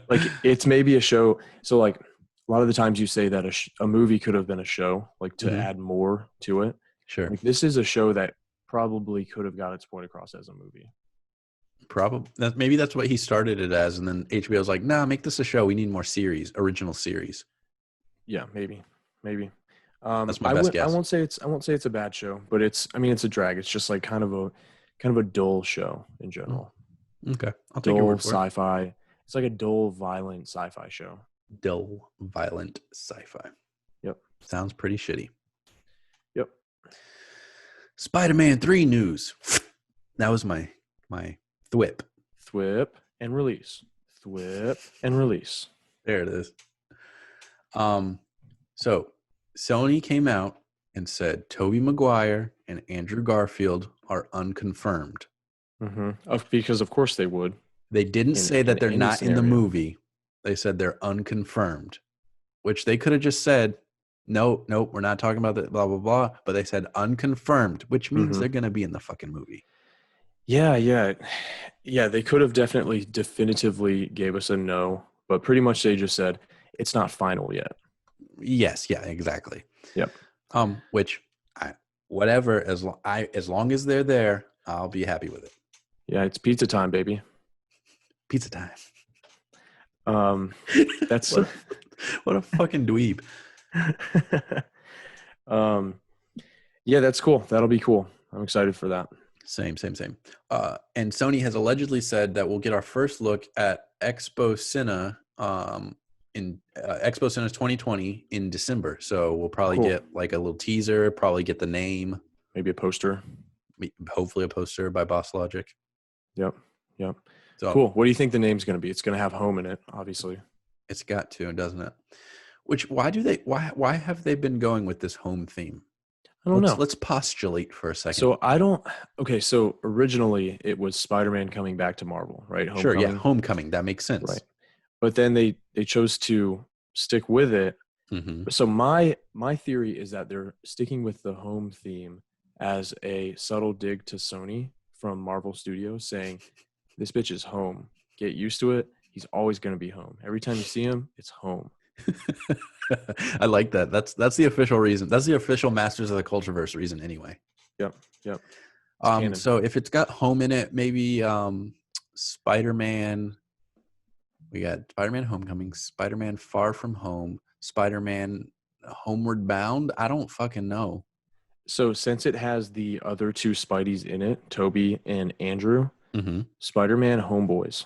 Like it's maybe a show. So like a lot of the times you say that a movie could have been a show, like to add more to it. Sure. Like this is a show that probably could have got its point across as a movie. Probably. Maybe that's what he started it as, and then HBO's like, nah, make this a show. We need more original series. Yeah, maybe. That's my best guess. I won't say it's a bad show, but it's a drag. It's just like kind of a dull show in general. Okay, I'll take your word for it. Sci-fi. It's like a dull, violent sci-fi show. Dull, violent sci-fi. Yep. Sounds pretty shitty. Yep. Spider-Man 3 news. That was my thwip. Thwip and release. Thwip and release. There it is. So Sony came out and said Tobey Maguire and Andrew Garfield are unconfirmed. Because of course they would. They didn't say that they're not in the movie. They said they're unconfirmed, which they could have just said, no, we're not talking about that, blah, blah, blah. But they said unconfirmed, which means they're going to be in the fucking movie. Yeah. They could have definitively gave us a no, but pretty much they just said it's not final yet. Yes. Yeah, exactly. Yep. Whatever, as long as they're there, I'll be happy with it. Yeah, it's pizza time, baby. Pizza time. That's what a fucking dweeb. Yeah, that's cool. That'll be cool. I'm excited for that. Same. And Sony has allegedly said that we'll get our first look at Expo Cine in Expo Cine's 2020 in December. So we'll probably get like a little teaser, probably get the name, maybe a poster, hopefully a poster by Boss Logic. Yep. So, cool. What do you think the name's going to be? It's going to have home in it, obviously. It's got to, doesn't it? Which why have they been going with this home theme? I don't know. Let's postulate for a second. So originally it was Spider-Man coming back to Marvel, right? Homecoming. Sure, yeah, Homecoming. That makes sense. Right. But then they chose to stick with it. So my theory is that they're sticking with the home theme as a subtle dig to Sony from Marvel Studios, saying, this bitch is home. Get used to it. He's always going to be home. Every time you see him, it's home. I like that. That's the official reason. That's the official Masters of the Cultureverse reason anyway. Yep. So if it's got home in it, maybe Spider-Man. We got Spider-Man Homecoming, Spider-Man Far From Home, Spider-Man Homeward Bound. I don't fucking know. So since it has the other two Spideys in it, Toby and Andrew, Spider-Man Homeboys.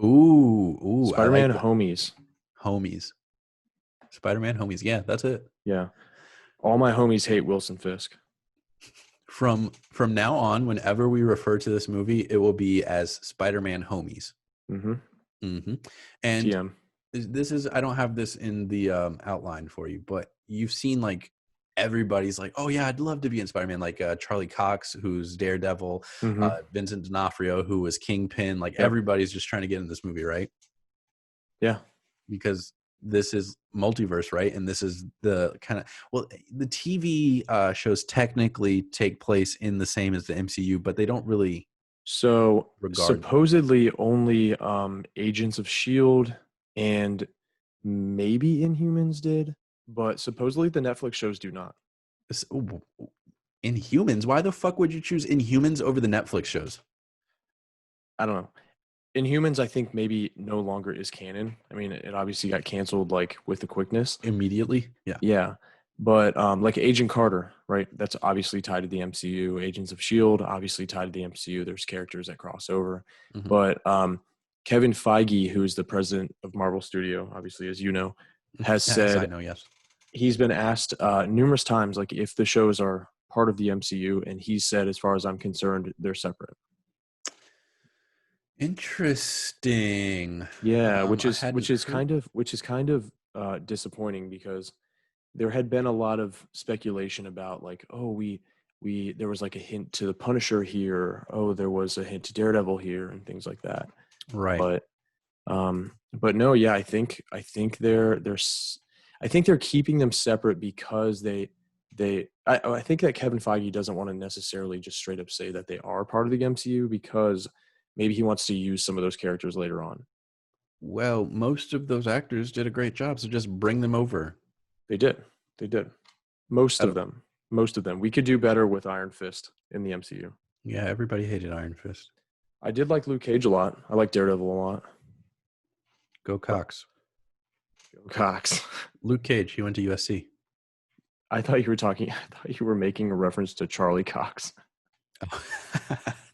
Ooh. Spider-Man Homies. Spider-Man Homies. Yeah, that's it. Yeah. All my homies hate Wilson Fisk. From now on, whenever we refer to this movie, it will be as Spider-Man Homies. And TM. This is, I don't have this in the outline for you, but you've seen like everybody's like, oh yeah, I'd love to be in Spider-Man, like Charlie Cox, who's Daredevil, Vincent D'Onofrio, who was Kingpin, like everybody's just trying to get in this movie, right? Yeah. Because this is multiverse, right? And this is the kind of, the TV shows technically take place in the same as the MCU, but they don't really supposedly only Agents of S.H.I.E.L.D. and maybe Inhumans did, but supposedly the Netflix shows do not. Inhumans? Why the fuck would you choose Inhumans over the Netflix shows? I don't know. Inhumans, I think, maybe no longer is canon. I mean, it obviously got canceled like with the quickness. Immediately? Yeah. But like Agent Carter, right? That's obviously tied to the MCU. Agents of S.H.I.E.L.D., obviously tied to the MCU. There's characters that cross over. But Kevin Feige, who's the president of Marvel Studio, obviously, as you know, has said, I know, yes. He's been asked numerous times, like, if the shows are part of the MCU, and he said, as far as I'm concerned, they're separate. Interesting. Yeah, which is kind of disappointing, because there had been a lot of speculation about, like, oh, there was like a hint to the Punisher here. Oh, there was a hint to Daredevil here, and things like that. Right. But no, yeah, I think they're keeping them separate because I think that Kevin Feige doesn't want to necessarily just straight up say that they are part of the MCU, because maybe he wants to use some of those characters later on. Well, most of those actors did a great job, so just bring them over. They did. Most of them. We could do better with Iron Fist in the MCU. Yeah, everybody hated Iron Fist. I did like Luke Cage a lot. I like Daredevil a lot. Go Cox. Go Cox. Luke Cage, he went to USC. I thought you were making a reference to Charlie Cox. Oh.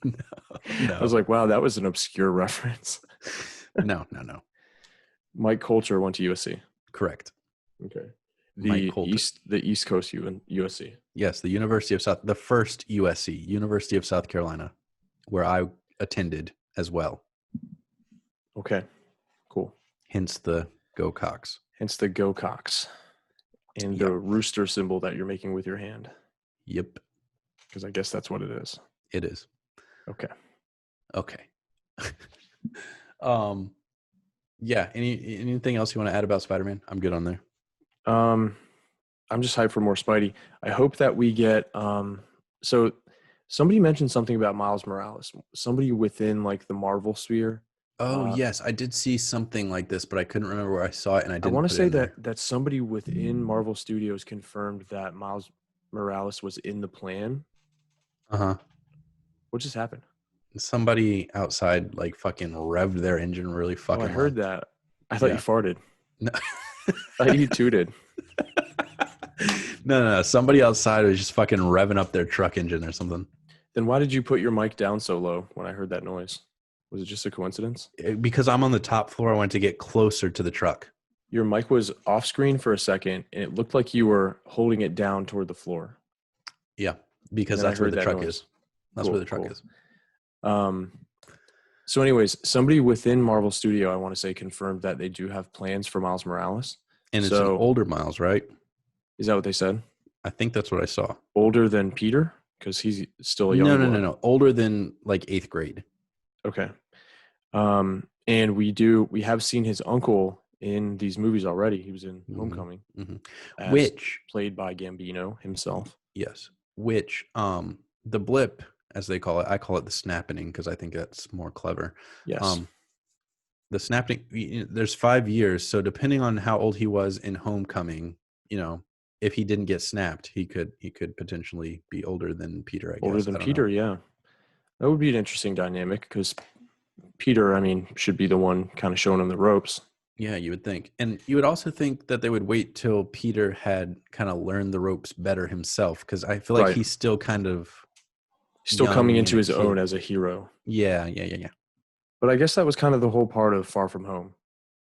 No. I was like, wow, that was an obscure reference. No. Mike Coulter went to USC. Correct. Okay. The East Coast USC. Yes, the first USC, University of South Carolina, where I attended as well. Okay, cool. Hence the Go Cox. And the rooster symbol that you're making with your hand. Yep. Because I guess that's what it is. It is. Okay. Yeah. Anything else you want to add about Spider-Man? I'm good on there. I'm just hyped for more Spidey. I hope that we get so somebody mentioned something about Miles Morales. Somebody within like the Marvel sphere. Oh, yes, I did see something like this, but I couldn't remember where I saw it, and I didn't. I want to say that somebody within Marvel Studios confirmed that Miles Morales was in the plan. Uh-huh. What just happened? Somebody outside like fucking revved their engine really fucking. I heard that. I thought you farted. No. I thought you tooted. No. Somebody outside was just fucking revving up their truck engine or something. Then why did you put your mic down so low when I heard that noise? Was it just a coincidence? Because I'm on the top floor. I wanted to get closer to the truck. Your mic was off screen for a second, and it looked like you were holding it down toward the floor. Yeah, because that's where the truck is. That's where the truck is. So anyways, somebody within Marvel Studio, I want to say, confirmed that they do have plans for Miles Morales. And it's an older Miles, right? Is that what they said? I think that's what I saw. Older than Peter? Because he's still a young boy. No. Older than like 8th grade. Okay. And we have seen his uncle in these movies already. He was in Homecoming. Mm-hmm. Which played by Gambino himself. Yes. Which the blip, as they call it, I call it the snapping because I think that's more clever. Yes. The snapping, there's 5 years, so depending on how old he was in Homecoming, if he didn't get snapped, he could potentially be older than Peter, I guess. Older than Peter, yeah. That would be an interesting dynamic because Peter, should be the one kind of showing him the ropes. Yeah, you would think. And you would also think that they would wait till Peter had kind of learned the ropes better himself, because I feel like he's still kind of coming into his own as a hero. Yeah. But I guess that was kind of the whole part of Far From Home.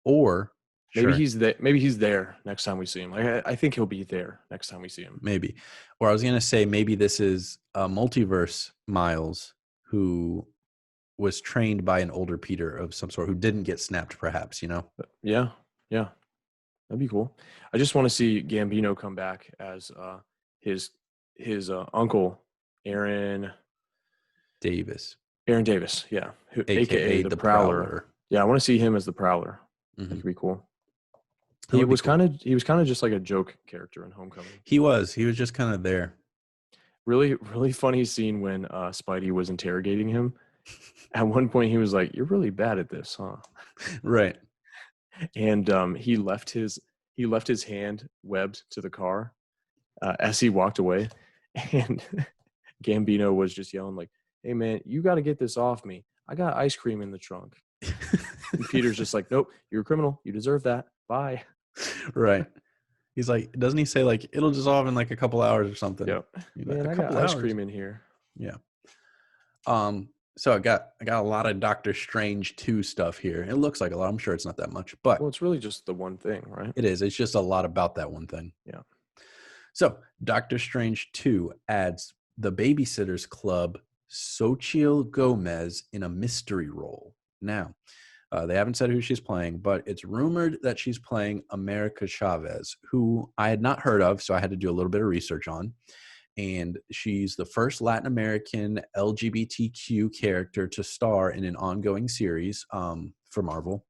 Or maybe he's there next time we see him. I think he'll be there next time we see him. Maybe. Or I was going to say maybe this is a multiverse Miles who was trained by an older Peter of some sort who didn't get snapped, perhaps, Yeah. That'd be cool. I just want to see Gambino come back as his uncle, Aaron Davis, yeah, aka the Prowler. Yeah, I want to see him as the Prowler. Mm-hmm. That could be cool. He was kind of just like a joke character in Homecoming. He was just kind of there. Really, really funny scene when Spidey was interrogating him. At one point, he was like, "You're really bad at this, huh?" Right. And he left his hand webbed to the car as he walked away, and Gambino was just yelling like, "Hey man, you got to get this off me. I got ice cream in the trunk." And Peter's just like, "Nope, you're a criminal. You deserve that. Bye." Right. He's like, doesn't he say like it'll dissolve in like a couple hours or something? Yep. Man, I got ice cream in here. Yeah. So I got a lot of Doctor Strange 2 stuff here. It looks like a lot. I'm sure it's not that much, but Well, it's really just the one thing, right? it is. It's just a lot about that one thing. Yeah. So Doctor Strange 2 adds the Babysitter's Club Xochitl Gomez in a mystery role. Now, they haven't said who she's playing, but it's rumored that she's playing America Chavez, who I had not heard of, so I had to do a little bit of research on. And she's the first Latin American LGBTQ character to star in an ongoing series for Marvel.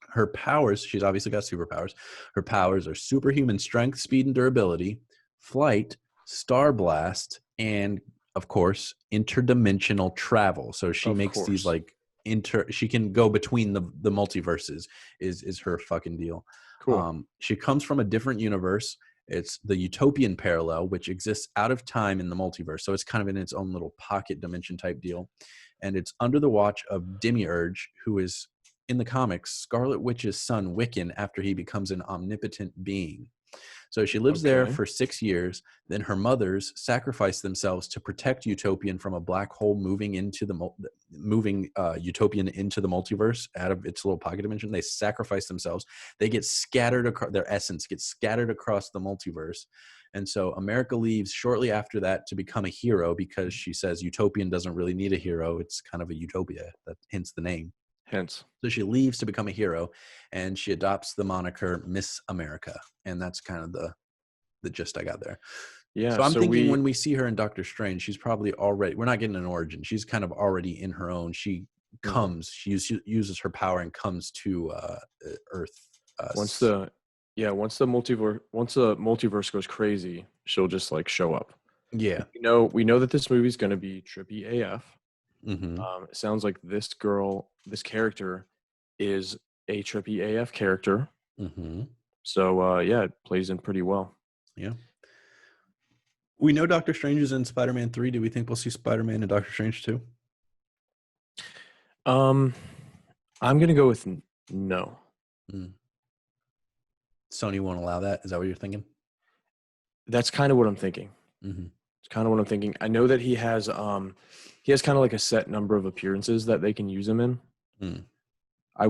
Her powers, she's obviously got superpowers. Her powers are superhuman strength, speed, and durability, flight, star blast, and of course, interdimensional travel. So she makes these like she can go between the multiverses is her fucking deal. Cool. She comes from a different universe. It's the utopian parallel, which exists out of time in the multiverse. So it's kind of in its own little pocket dimension type deal. And it's under the watch of Demiurge, who is in the comics Scarlet Witch's son Wiccan after he becomes an omnipotent being. So she lives there for 6 years. Then her mothers sacrifice themselves to protect Utopian from a black hole moving into Utopian into the multiverse out of its little pocket dimension. They sacrifice themselves. They get scattered across, their essence gets scattered across the multiverse. And so America leaves shortly after that to become a hero because she says Utopian doesn't really need a hero. It's kind of a utopia. That hence the name. So she leaves to become a hero, and she adopts the moniker Miss America, and that's kind of the gist I got there. Yeah. So I'm thinking when we see her in Doctor Strange, she's probably already. We're not getting an origin. She's kind of already in her own. She comes. She uses her power and comes to Earth. Once the multiverse goes crazy, she'll just like show up. Yeah. We know that this movie's going to be trippy AF. Mm-hmm. It sounds like this character is a trippy AF character. Mm-hmm. So it plays in pretty well. Yeah. We know Doctor Strange is in Spider-Man 3. Do we think we'll see Spider-Man in Doctor Strange 2? I'm gonna go with no. Sony won't allow that. Is that what you're thinking? That's kind of what I'm thinking. Mm-hmm. It's kind of what I'm thinking. I know that he has kind of like a set number of appearances that they can use him in. I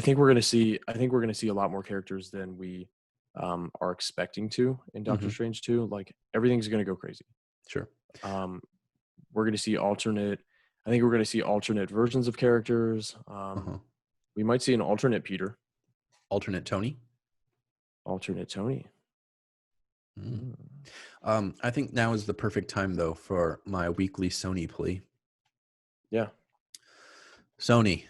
think we're gonna see a lot more characters than we are expecting to in Doctor Strange 2. Like everything's gonna go crazy. Sure. We're gonna see alternate versions of characters. We might see an alternate Peter. Alternate Tony. I think now is the perfect time, though, for my weekly Sony plea. Yeah. Sony,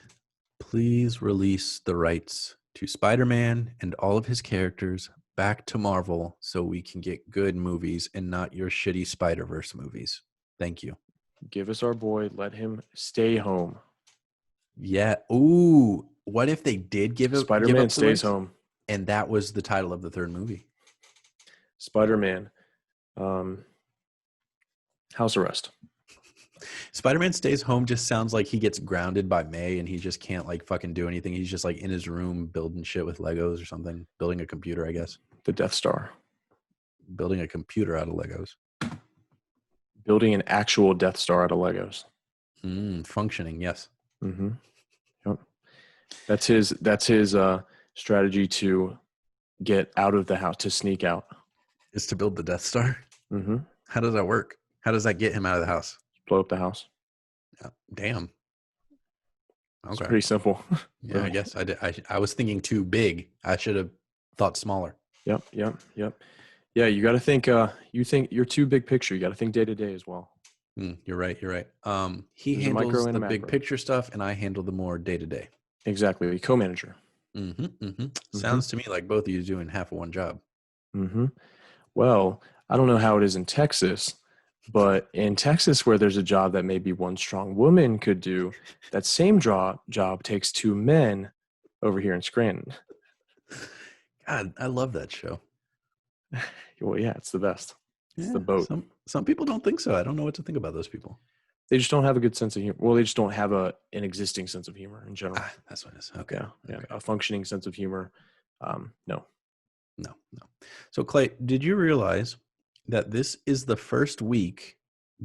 please release the rights to Spider-Man and all of his characters back to Marvel so we can get good movies and not your shitty Spider-Verse movies. Thank you. Give us our boy. Let him stay home. Yeah. Ooh. What if they did give it Spider-Man Stays Home? And that was the title of the third movie. Spider-Man. House arrest. Spider-Man Stays Home just sounds like he gets grounded by May and he just can't like fucking do anything. He's just like in his room building shit with Legos or something. Building a computer, I guess. The Death Star. Building a computer out of Legos. Building an actual Death Star out of Legos. Functioning, yes. Mm-hmm. Yep. That's his strategy to get out of the house, to sneak out. Is to build the Death Star? Mm-hmm. How does that work? How does that get him out of the house? Blow up the house. Damn. Okay. It's pretty simple. Yeah, I guess I was thinking too big. I should have thought smaller. Yep. Yeah, you got to think. You think you're too big picture. You got to think day to day as well. You're right. He handles the big picture stuff, and I handle the more day to day. Exactly, co-manager. Sounds to me like both of you doing half of one job. Well, I don't know how it is in Texas, but in Texas, where there's a job that maybe one strong woman could do, that same job takes two men over here in Scranton. God, I love that show. Well, yeah, it's the best. It's the boat. Some people don't think so. I don't know what to think about those people. They just don't have a good sense of humor. Well, they just don't have an existing sense of humor in general. That's what it is. Okay. Yeah. A functioning sense of humor. No. So, Clay, did you realize that this is the first week,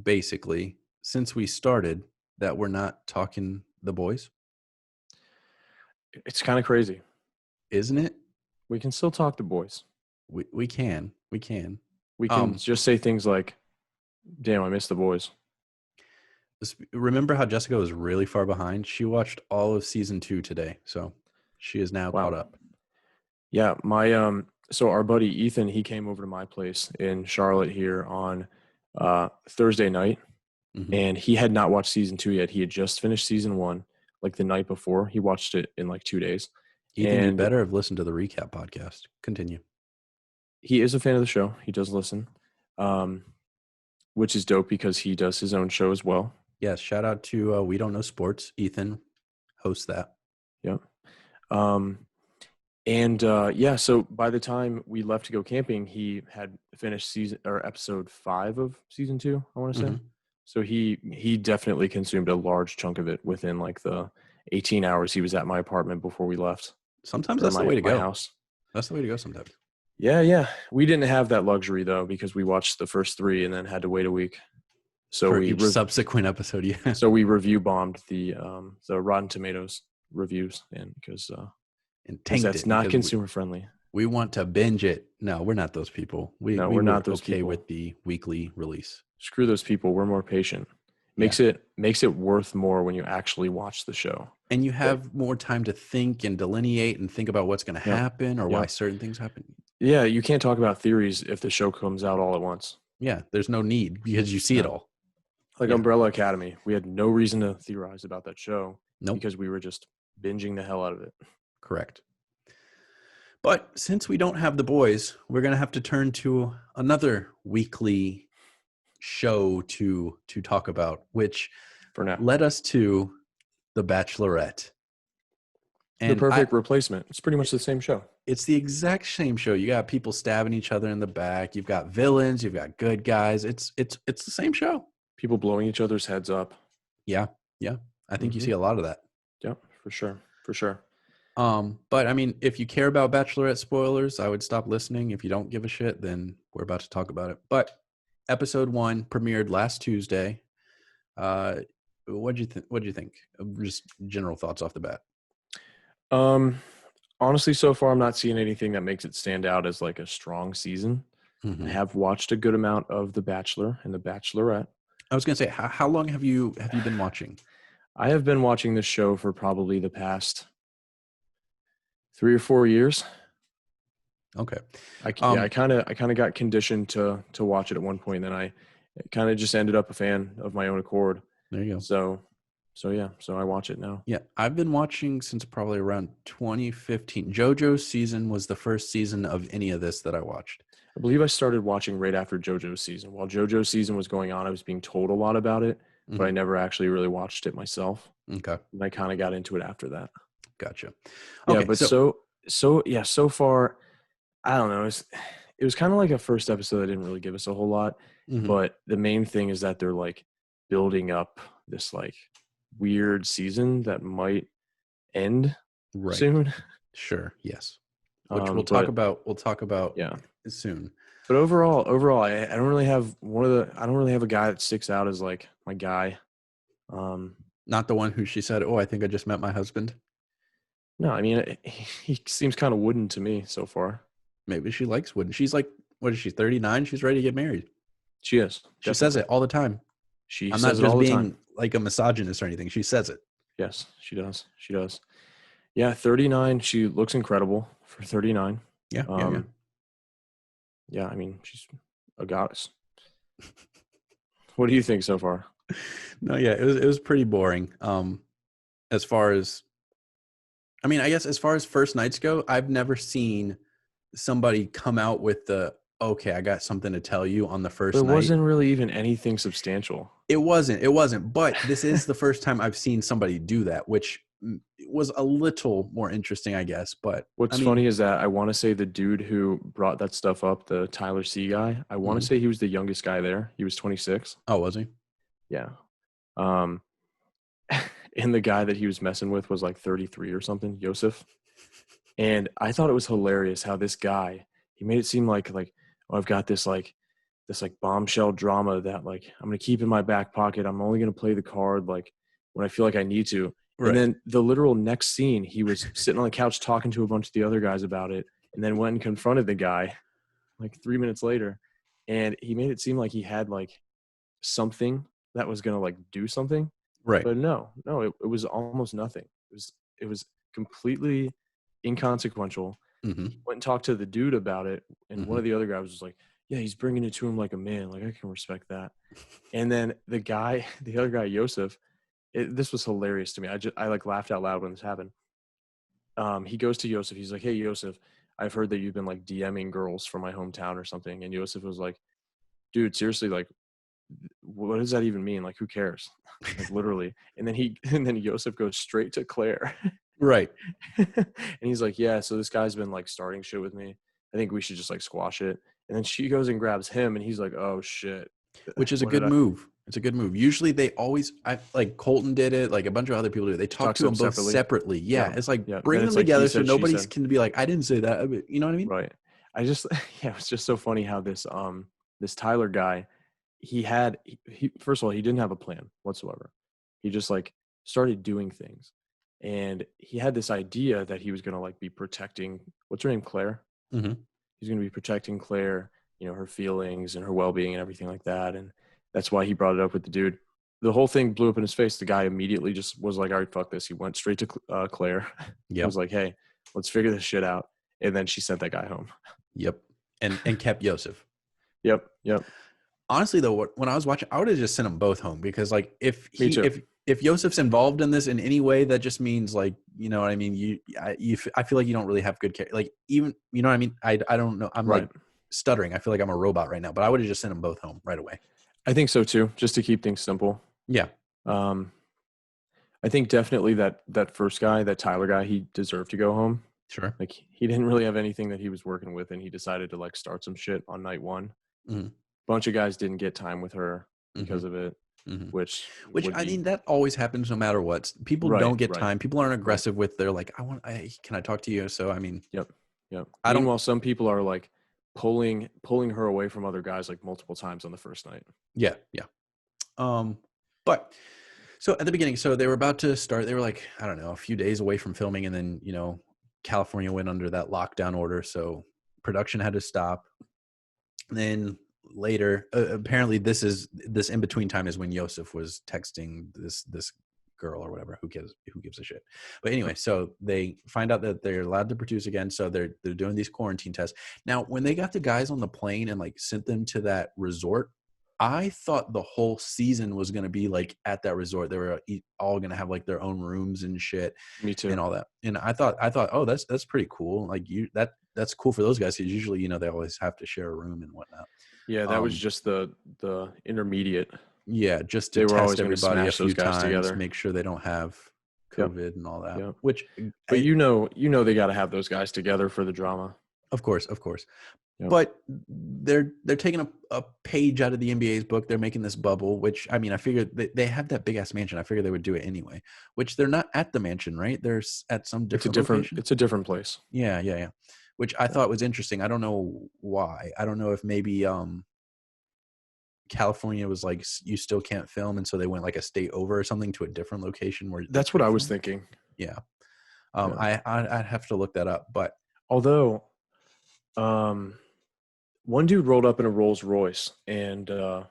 basically, since we started that we're not talking The Boys? It's kind of crazy. Isn't it? We can still talk The Boys. We can. We can just say things like, damn, I miss The Boys. Remember how Jessica was really far behind? She watched all of season 2 today, so she is now caught up. Yeah, so our buddy Ethan, he came over to my place in Charlotte here on Thursday night, and he had not watched season 2 yet. He had just finished season 1 like the night before. He watched it in like 2 days. Ethan, you better have listened to the recap podcast. Continue. He is a fan of the show. He does listen, which is dope because he does his own show as well. Yes, shout out to We Don't Know Sports. Ethan hosts that. Yep. So by the time we left to go camping, he had finished episode 5 of season 2, I want to say. So he definitely consumed a large chunk of it within like the 18 hours he was at my apartment before we left. Sometimes that's the way to go. House. That's the way to go sometimes. Yeah. We didn't have that luxury though, because we watched the first 3 and then had to wait a week. So for each subsequent episode, yeah. So we review bombed the Rotten Tomatoes reviews, and because that's not consumer friendly. We want to binge it. No, we're not those people. We're not those people with the weekly release. Screw those people. We're more patient. Makes it worth more when you actually watch the show. And you have more time to think and delineate and think about what's going to happen or why certain things happen. Yeah, you can't talk about theories if the show comes out all at once. Yeah, there's no need because you see it all. Like Umbrella Academy. We had no reason to theorize about that show because we were just binging the hell out of it. Correct. But since we don't have The Boys, we're going to have to turn to another weekly show to talk about, which for now led us to The Bachelorette. And the perfect replacement. It's pretty much the same show. It's the exact same show. You got people stabbing each other in the back. You've got villains. You've got good guys. It's the same show. People blowing each other's heads up. Yeah. I think you see a lot of that. Yeah, for sure. But I mean, if you care about Bachelorette spoilers, I would stop listening. If you don't give a shit, then we're about to talk about it. But episode 1 premiered last Tuesday. What'd you think? Just general thoughts off the bat. Honestly, so far I'm not seeing anything that makes it stand out as like a strong season. I have watched a good amount of The Bachelor and The Bachelorette. I was gonna say, how long have you been watching? I have been watching this show for probably the past 3 or 4 years. Okay. I kind of got conditioned to watch it at one point, and then I kind of just ended up a fan of my own accord. There you go. So I watch it now. Yeah, I've been watching since probably around 2015. JoJo's season was the first season of any of this that I watched. I believe I started watching right after JoJo's season. While JoJo's season was going on, I was being told a lot about it, but I never actually really watched it myself. Okay. And I kind of got into it after that. Gotcha. Okay, yeah, but so far, I don't know. It was kind of like a first episode that didn't really give us a whole lot, but the main thing is that they're like building up this like weird season that might end soon. Sure. Yes. Which we'll talk about soon. But overall, I don't really have a guy that sticks out as like my guy. Not the one who she said, "Oh, I think I just met my husband." No, I mean he seems kind of wooden to me so far. Maybe she likes wooden. She's like, what is she? 39. She's ready to get married. She is. Definitely. She says it all the time. I'm not just being like a misogynist or anything. She says it. Yes, she does. Yeah, 39. She looks incredible for 39. Yeah. Yeah, I mean, she's a goddess. What do you think so far? No, yeah, it was pretty boring. As far as, I mean, I guess as far as first nights go, I've never seen somebody come out with the, okay, I got something to tell you on the first night. There wasn't really even anything substantial. It wasn't. But this is the first time I've seen somebody do that, which was a little more interesting, I guess. But what's funny is that I want to say the dude who brought that stuff up, the Tyler C guy, I want to say he was the youngest guy there. He was 26. Oh, was he? Yeah. And the guy that he was messing with was like 33 or something, Yosef. And I thought it was hilarious how this guy, he made it seem like, oh, I've got this like this like bombshell drama that like I'm gonna keep in my back pocket. I'm only gonna play the card like when I feel like I need to. Right. And then the literal next scene, he was sitting on the couch talking to a bunch of the other guys about it, and then went and confronted the guy like 3 minutes later, and he made it seem like he had like something that was gonna like do something. Right. But no, it was almost nothing. It was completely inconsequential. Mm-hmm. Went and talked to the dude about it, and one of the other guys was like, yeah, he's bringing it to him like a man. Like, I can respect that. And then the other guy, Yosef, this was hilarious to me. I like laughed out loud when this happened. He goes to Yosef. He's like, hey, Yosef, I've heard that you've been like DMing girls from my hometown or something. And Yosef was like, dude, seriously, like, what does that even mean? Like, who cares? Like, literally. And then Yosef goes straight to Claire. Right. And he's like, yeah, so this guy's been like starting shit with me. I think we should just like squash it. And then she goes and grabs him, and he's like, oh shit. Which is a good move. It's a good move. Usually they always, like Colton did it, like a bunch of other people do it. They talk to them both separately. Yeah. It's like bring them together so nobody can be like, I didn't say that. You know what I mean? Right. It's just so funny how this Tyler guy, he first of all, he didn't have a plan whatsoever. He just like started doing things. And he had this idea that he was going to like be protecting, what's her name? Claire. Mm-hmm. He's going to be protecting Claire, you know, her feelings and her well-being and everything like that. And that's why he brought it up with the dude. The whole thing blew up in his face. The guy immediately just was like, all right, fuck this. He went straight to Claire. He was like, hey, let's figure this shit out. And then she sent that guy home. Yep. And kept Yosef. Yep. Honestly, though, when I was watching, I would have just sent them both home because, like, if Yosef's involved in this in any way, that just means, like, you know what I mean? I feel like you don't really have good care. Like, even, you know what I mean? I don't know. I'm like stuttering. I feel like I'm a robot right now, but I would have just sent them both home right away. I think so too, just to keep things simple. Yeah. I think definitely that first guy, that Tyler guy, he deserved to go home. Sure. Like, he didn't really have anything that he was working with, and he decided to like start some shit on night one. Mm-hmm. Bunch of guys didn't get time with her because of it. Mm-hmm. Which I mean, that always happens no matter what. People don't get time. People aren't aggressive with their like, can I talk to you? So I mean, yep. Meanwhile, some people are like pulling her away from other guys like multiple times on the first night. Yeah. But so at the beginning, so they were about to start. They were like, I don't know, a few days away from filming, and then, you know, California went under that lockdown order, so production had to stop. And then later, apparently this in between time is when Yosef was texting this girl or whatever. Who gives a shit? But anyway, so they find out that they're allowed to produce again, so they're doing these quarantine tests. Now, when they got the guys on the plane and like sent them to that resort, I thought the whole season was going to be like at that resort. They were all going to have like their own rooms and shit. Me too. And all that. And I thought, oh, that's pretty cool. Like that's cool for those guys, because usually, you know, they always have to share a room and whatnot. Yeah, that was just the intermediate. Yeah, just to test everybody a few times, together, make sure they don't have COVID and all that. Yep. But you know they got to have those guys together for the drama. Of course. Yep. But they're taking a page out of the NBA's book. They're making this bubble, which, I mean, I figured they have that big ass mansion. I figured they would do it anyway. Which they're not at the mansion, right? They're at some different location. It's a different place. Yeah. Which I thought was interesting. I don't know why. I don't know if maybe California was like, you still can't film, and so they went like a state over or something to a different location where. That's what I was thinking. Yeah. I'd have to look that up, but although, one dude rolled up in a Rolls Royce, and so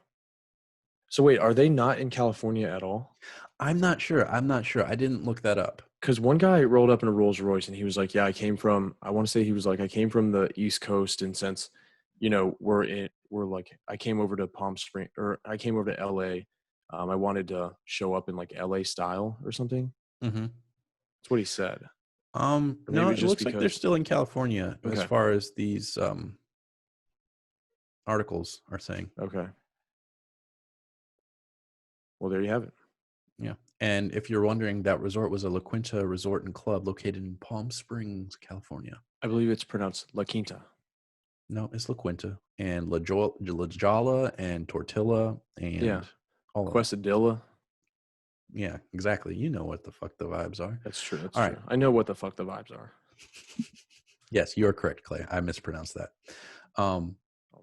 wait, are they not in California at all? I'm not sure. I didn't look that up. Because one guy rolled up in a Rolls Royce, and he was like, yeah, I came from the East Coast, and since, you know, I came over to Palm Springs, or I came over to LA. I wanted to show up in like LA style or something. Mm-hmm. That's what he said. No, it looks like they're still in California as far as these articles are saying. Okay. Well, there you have it. Yeah. And if you're wondering, that resort was a La Quinta Resort and Club located in Palm Springs, California. I believe it's pronounced La Quinta. No, it's La Quinta. And La Jolla and Tortilla and all of Quesadilla. Yeah, exactly. You know what the fuck the vibes are. That's true. All right. I know what the fuck the vibes are. Yes, you're correct, Clay. I mispronounced that. Oh,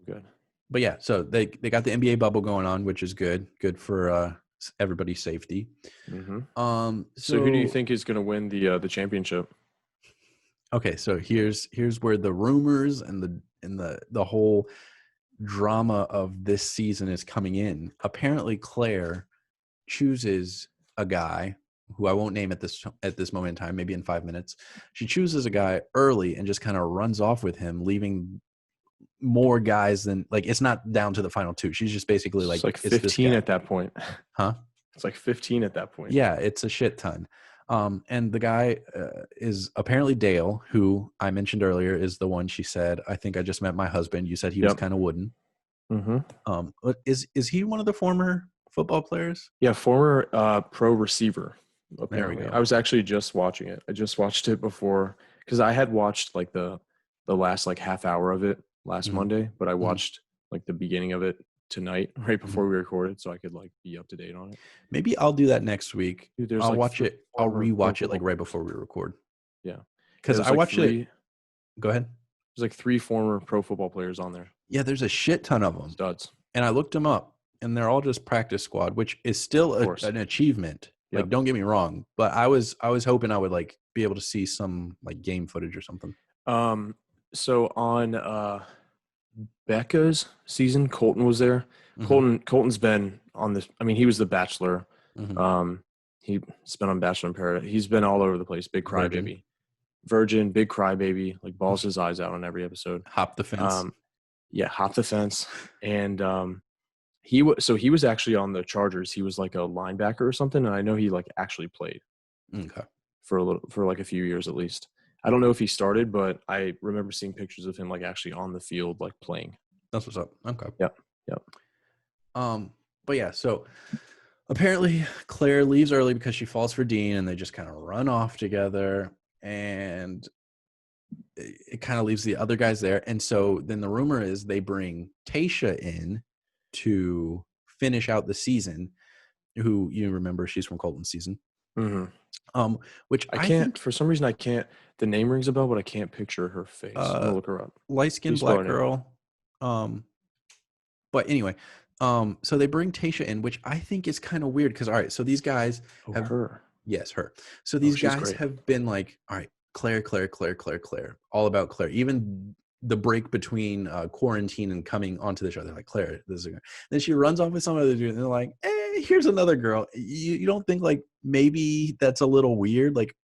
good. but yeah, so they got the NBA bubble going on, which is good for everybody's safety. Mm-hmm. So who do you think is going to win the championship? Okay, so here's where the rumors and the whole drama of this season is coming in. Apparently, Claire chooses a guy who I won't name at this moment in time, maybe in 5 minutes. She chooses a guy early and just kind of runs off with him, leaving more guys than, like, it's not down to the final two. She's just basically It's like, like 15 at that point. Huh? It's like 15 at that point. Yeah, it's a shit ton. And the guy is apparently Dale, who I mentioned earlier is the one she said, I think I just met my husband. You said he was kind of wooden. Mm-hmm. Is he one of the former football players? Yeah, former pro receiver, apparently. There we go. I was actually just watching it. I just watched it before because I had watched like the last like half hour of it last Monday, but I watched like the beginning of it tonight right before we recorded so I could like be up to date on it. Maybe I'll do that next week. Dude, I'll like watch it. I'll rewatch it like right before we record. Yeah. Because I watched it. Go ahead. There's like 3 former pro football players on there. Yeah, there's a shit ton of them. Studs. And I looked them up, and they're all just practice squad, which is still an achievement. Yep. Like, don't get me wrong, but I was hoping I would like be able to see some like game footage or something. So on Becca's season, Colton was there. Colton's been on this. I mean, he was the Bachelor. He's been on Bachelor in Paradise. He's been all over the place. Big crybaby, virgin, big crybaby. Like balls his eyes out on every episode. Hop the fence. Hop the fence. And he was actually on the Chargers. He was like a linebacker or something, and I know he like actually played. Okay. For like a few years at least. I don't know if he started, but I remember seeing pictures of him like actually on the field, like playing. That's what's up. Okay. Yep. But yeah, so apparently Claire leaves early because she falls for Dean, and they just kind of run off together, and it kind of leaves the other guys there. And so then the rumor is they bring Tayshia in to finish out the season, who you remember she's from Colton's season. Which I can't, for some reason I can't, the name rings a bell, but I can't picture her face. I'm gonna look her up. Light-skinned black girl. But anyway, so they bring Tayshia in, which I think is kind of weird because, all right, so these guys have her. Yes, her. So these guys have been like, all right, Claire, all about Claire. Even the break between quarantine and coming onto the show, they're like, Claire, this is a girl. Then she runs off with some other dude, and they're like, here's another girl. You don't think like maybe that's a little weird? Like,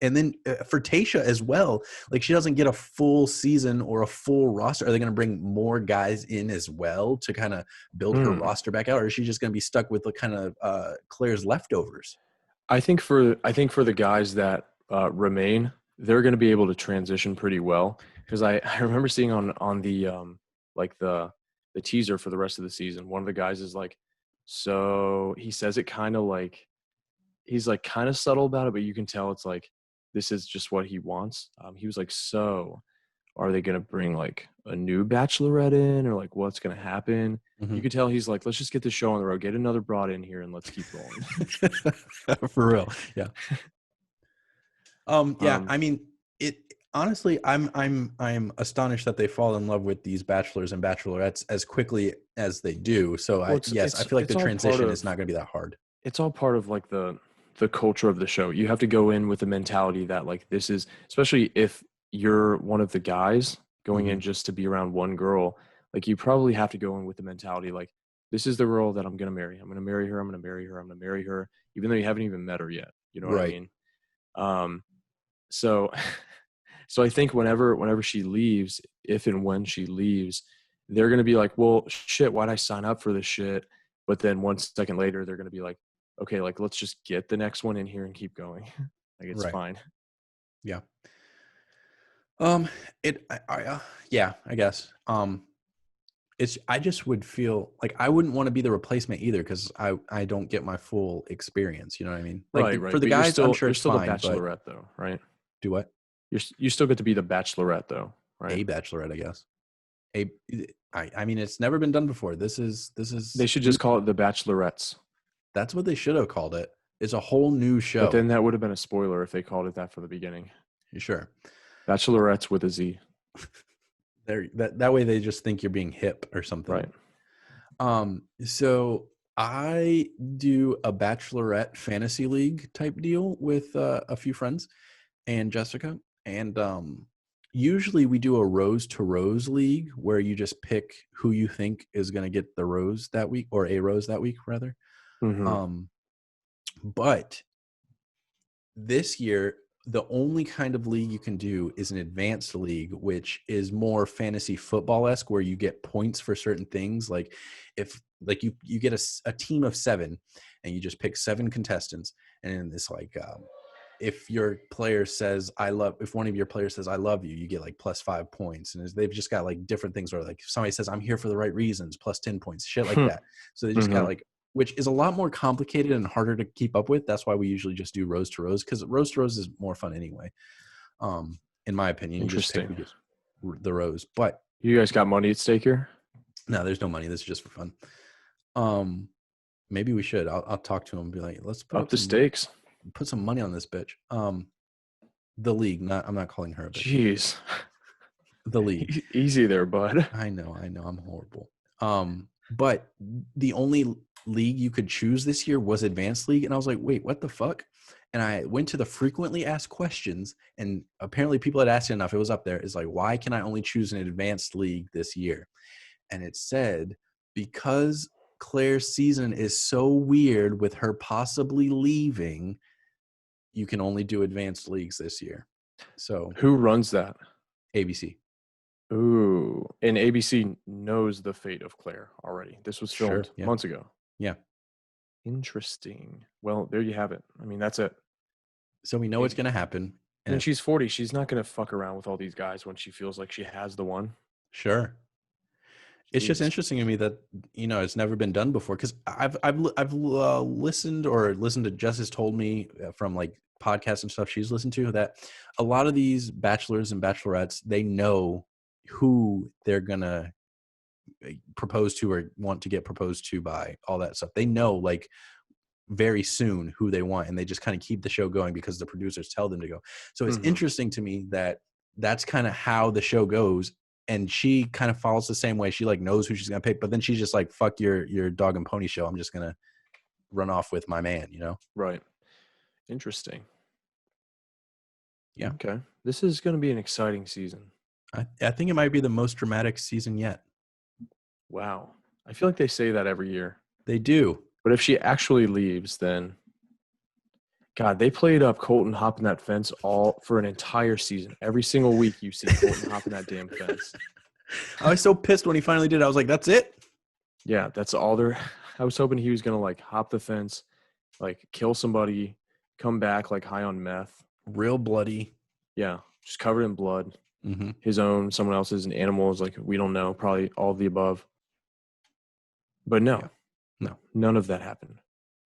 and then for Tayshia as well, like she doesn't get a full season or a full roster. Are they going to bring more guys in as well to kind of build her roster back out, or is she just going to be stuck with the kind of Claire's leftovers? I think for the guys that remain, they're going to be able to transition pretty well because I remember seeing on the like the teaser for the rest of the season, one of the guys is like, so he says it kind of like he's like kind of subtle about it, but you can tell it's like this is just what he wants. He was like, so are they going to bring like a new Bachelorette in, or like what's going to happen? You could tell he's like, let's just get the show on the road, get another broad in here, and let's keep rolling. For real, yeah. I mean, it honestly, I'm astonished that they fall in love with these bachelors and bachelorettes as quickly as they do. So I feel like the transition is not going to be that hard. It's all part of like the culture of the show. You have to go in with the mentality that like this is, especially if you're one of the guys going in just to be around one girl, like you probably have to go in with the mentality like this is the girl that I'm going to marry. I'm going to marry her. I'm going to marry her. I'm going to marry her, even though you haven't even met her yet. You know what I mean? So I think whenever she leaves, if and when she leaves, they're going to be like, well, shit, why'd I sign up for this shit? But then 1 second later, they're going to be like, okay, like let's just get the next one in here and keep going. Like it's fine. Yeah. I guess. I just would feel like I wouldn't want to be the replacement either because I don't get my full experience. You know what I mean? Like right. For the but guys, I'm sure you're it's still fine, the Bachelorette though, right? Do what? You still get to be the Bachelorette though, right? A Bachelorette, I guess. I mean, it's never been done before. This is. They should just call it the Bachelorettes. That's what they should have called it. It's a whole new show. But then that would have been a spoiler if they called it that from the beginning. You sure? Bachelorettes with a Z. That way they just think you're being hip or something. Right. So I do a Bachelorette fantasy league type deal with a few friends and Jessica, and usually we do a rose to rose league where you just pick who you think is going to get the rose that week, or a rose that week rather. Mm-hmm. But this year, the only kind of league you can do is an advanced league, which is more fantasy football-esque, where you get points for certain things. Like if like you get a team of 7 and you just pick 7 contestants, and it's like if your player says if one of your players says I love you, you get like plus 5 points. And they've just got like different things, or like if somebody says I'm here for the right reasons, plus 10 points, shit like that. So they just got like, which is a lot more complicated and harder to keep up with. That's why we usually just do rose to rose, because rose to rose is more fun anyway. In my opinion, Interesting. You just pick the rose. But you guys got money at stake here? No, there's no money. This is just for fun. Maybe we should. I'll talk to him and be like, let's put up the stakes. Put some money on this bitch. The league. I'm not calling her a bitch. Jeez. The league. Easy there, bud. I know. I'm horrible. But the only league you could choose this year was advanced league, and I was like, wait, what the fuck? And I went to the frequently asked questions, and apparently people had asked it enough. It was up there. It's like, why can I only choose an advanced league this year? And it said, because Claire's season is so weird with her possibly leaving, you can only do advanced leagues this year. So who runs that? ABC. Ooh, and ABC knows the fate of Claire already. This was filmed months ago. Yeah. Interesting. Well, there you have it. I mean, that's it. So we know what's going to happen. And she's 40. She's not going to fuck around with all these guys when she feels like she has the one. Sure. It's just interesting to me that, it's never been done before, because I've listened to Jess has told me from like podcasts and stuff she's listened to, that a lot of these bachelors and bachelorettes, they know who they're gonna propose to or want to get proposed to by, all that stuff. They know like very soon who they want, and they just kind of keep the show going because the producers tell them to go. So it's interesting to me that that's kind of how the show goes. And she kind of follows the same way. She like knows who she's going to pick, but then she's just like, fuck your dog and pony show. I'm just going to run off with my man, Right. Interesting. Yeah. Okay. This is going to be an exciting season. I think it might be the most dramatic season yet. Wow. I feel like they say that every year. They do. But if she actually leaves, then God, they played up Colton hopping that fence all for an entire season. Every single week you see Colton hopping that damn fence. I was so pissed when he finally did. I was like, that's it? Yeah, that's all there. I was hoping he was going to like hop the fence, like kill somebody, come back like high on meth. Real bloody. Yeah, just covered in blood. Mm-hmm. His own, someone else's, and animals, like we don't know, probably all of the above. But no, none of that happened.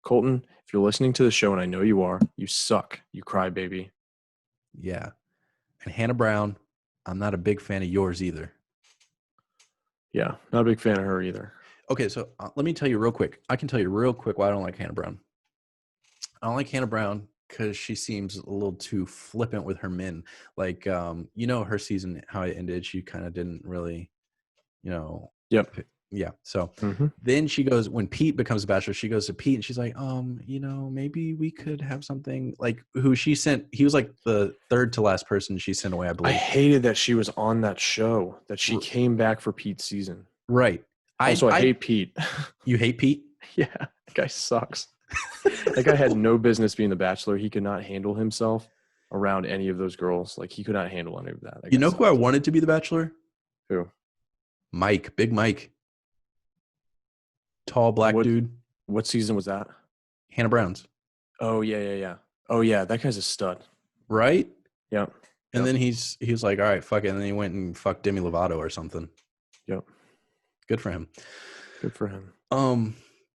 Colton, if you're listening to the show, and I know you are, you suck. You cry, baby. Yeah. And Hannah Brown, I'm not a big fan of yours either. Yeah, not a big fan of her either. Okay, so let me tell you real quick. I can tell you real quick why I don't like Hannah Brown. I don't like Hannah Brown because she seems a little too flippant with her men. Like, her season, how it ended, she kind of didn't really, Yep. Yeah. So then she goes, when Pete becomes a bachelor, she goes to Pete and she's like, maybe we could have something, like who she sent. He was like the third to last person she sent away, I believe. I hated that she was on that show, that she came back for Pete's season. Right. I hate Pete. You hate Pete? Yeah. That guy sucks. That guy had no business being the bachelor. He could not handle himself around any of those girls. Like he could not handle any of that. You know who I wanted to be the bachelor? Who? Mike. Big Mike. Tall black dude. What season was that? Hannah Brown's. Oh yeah. Oh yeah, that guy's a stud. Right? Yep. And then he was like, all right, fuck it. And then he went and fucked Demi Lovato or something. Yep. Good for him. Good for him.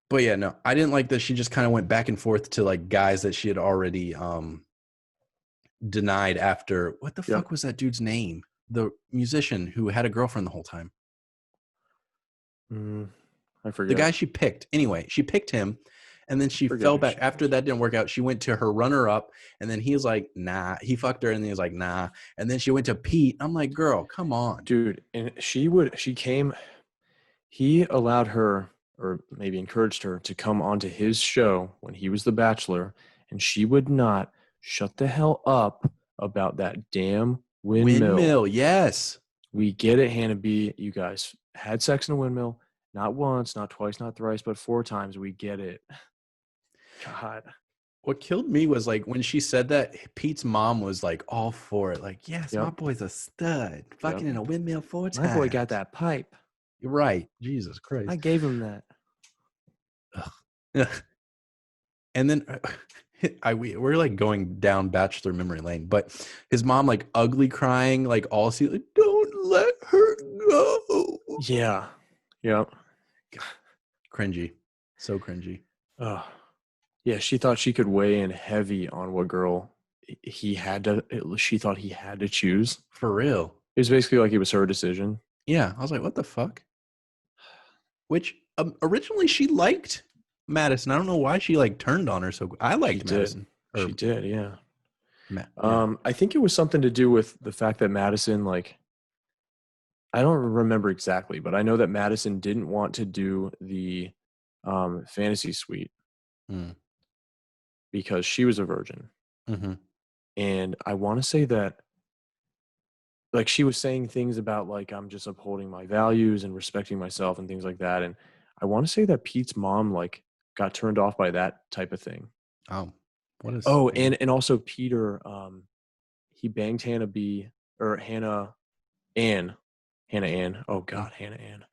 But yeah, no, I didn't like that she just kind of went back and forth to like guys that she had already denied after. What the fuck was that dude's name? The musician who had a girlfriend the whole time. I forget. The guy she picked. Anyway, she picked him. And then she fell back. After that didn't work out, she went to her runner-up, and then he was like, nah. He fucked her, and he was like, nah. And then she went to Pete. I'm like, girl, come on. Dude, and he allowed her, or maybe encouraged her, to come onto his show when he was the Bachelor, and she would not shut the hell up about that damn windmill. Yes. We get it, Hannah B. You guys had sex in a windmill, not once, not twice, not thrice, but 4 times. We get it. God. What killed me was like when she said that, Pete's mom was like all for it. Like, yes, my boy's a stud. Fucking in a windmill 4 times. My boy got that pipe. You're right. Jesus Christ. I gave him that. Ugh. And then we're like going down Bachelor memory lane, but his mom like ugly crying, like all see like, don't let her go. Yeah. Yep. Cringy. So cringy. Oh. Yeah, she thought she could weigh in heavy on what girl she thought he had to choose. For real. It was basically like it was her decision. Yeah. I was like, what the fuck? Which originally she liked Madison. I don't know why she like turned on her so. I liked Madison. She did, yeah. Yeah. I think it was something to do with the fact that Madison, like, I don't remember exactly, but I know that Madison didn't want to do the fantasy suite because she was a virgin. Mm-hmm. And I want to say that, like, she was saying things about, like, I'm just upholding my values and respecting myself and things like that. And I want to say that Pete's mom, like, got turned off by that type of thing. Oh, what is? Oh, and also Peter, he banged Hannah Ann. Oh God, Hannah Ann.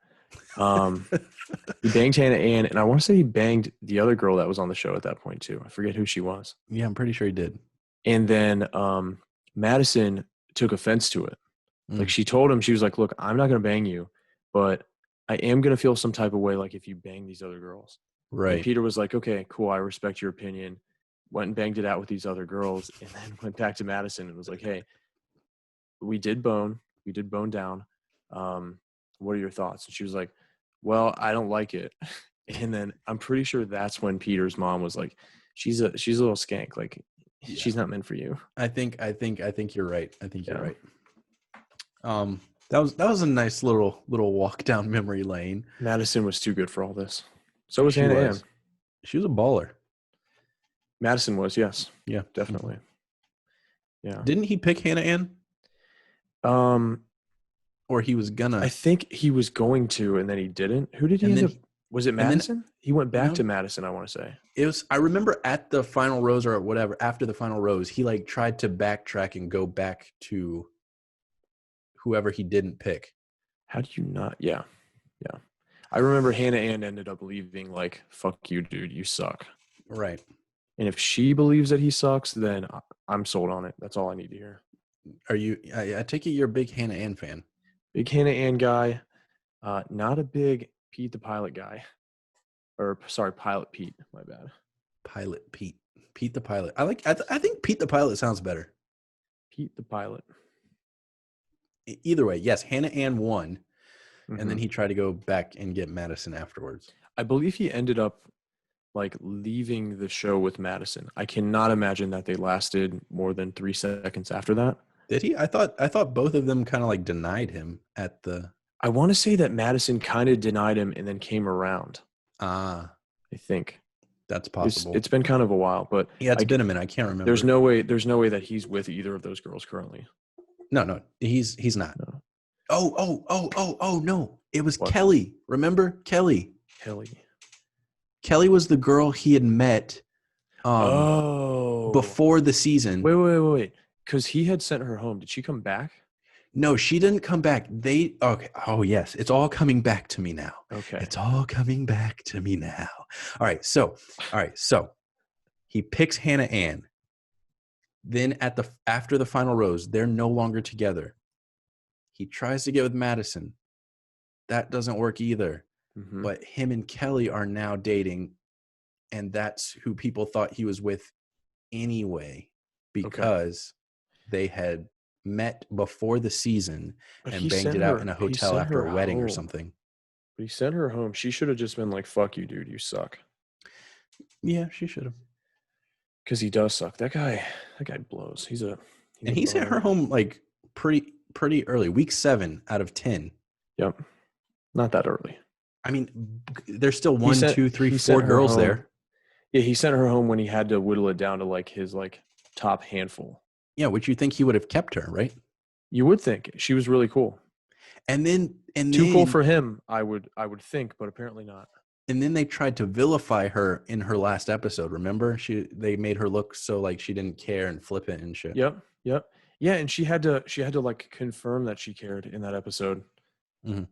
He banged Hannah Ann, and I want to say he banged the other girl that was on the show at that point too. I forget who she was. Yeah, I'm pretty sure he did. And then Madison took offense to it. Like, she told him, she was like, look, I'm not going to bang you, but I am going to feel some type of way, like, if you bang these other girls. Right. And Peter was like, okay, cool, I respect your opinion. Went and banged it out with these other girls, and then went back to Madison and was like, hey, we did bone down. What are your thoughts? And she was like, well, I don't like it. And then I'm pretty sure that's when Peter's mom was like, she's a little skank. Like, she's not meant for you. I think you're right. I think you're right. That was a nice little walk down memory lane. Madison was too good for all this. So was Hannah Ann. She was a baller. Madison was, yes. Yeah, definitely. Yeah. Didn't he pick Hannah Ann? Or he was gonna. I think he was going to, and then he didn't. Who did he end up? Was it Madison? He went back to Madison, I want to say. It was. I remember at the final rose or whatever. After the final rose, he like tried to backtrack and go back to whoever he didn't pick. How do you not? Yeah. I remember Hannah Ann ended up leaving like, fuck you, dude, you suck. Right. And if she believes that he sucks, then I'm sold on it. That's all I need to hear. Are you? I take it you're a big Hannah Ann fan. Big Hannah Ann guy. Not a big Pete the Pilot guy. Or sorry, Pilot Pete. My bad. Pilot Pete. Pete the Pilot. I think Pete the Pilot sounds better. Pete the Pilot. Either way, yes, Hannah Ann won. And then he tried to go back and get Madison afterwards. I believe he ended up like leaving the show with Madison. I cannot imagine that they lasted more than 3 seconds after that. Did he? I thought both of them kind of like denied him at the. I want to say that Madison kind of denied him and then came around. I think that's possible. It's been kind of a while, but yeah, it's been a minute. I can't remember. There's no way that he's with either of those girls currently. No, he's not. No. Oh, no. It was What? Kelly. Remember Kelly? Kelly was the girl he had met before the season. Wait. Because he had sent her home. Did she come back? No, she didn't come back. Okay. Oh, yes. It's all coming back to me now. Okay. It's all coming back to me now. All right. So he picks Hannah Ann. Then after the final rose, they're no longer together. He tries to get with Madison. That doesn't work either. Mm-hmm. But him and Kelly are now dating, and that's who people thought he was with anyway, because they had met before the season and banged it out in a hotel after a wedding or something. But he sent her home. She should have just been like, fuck you, dude. You suck. Yeah, she should have. Because he does suck. That guy blows. He's And he sent her home like pretty early, week 7 out of 10. Yep. Not that early. I mean, there's still 1, 2, 3, 4 girls there. Yeah, he sent her home when he had to whittle it down to like his like top handful. Yeah, which you think he would have kept her, right? You would think. She was really cool. And then too cool for him, I would think, but apparently not. And then they tried to vilify her in her last episode. Remember, they made her look so like she didn't care and flip it and shit. Yep. Yeah, and she had to like confirm that she cared in that episode. Mm-hmm.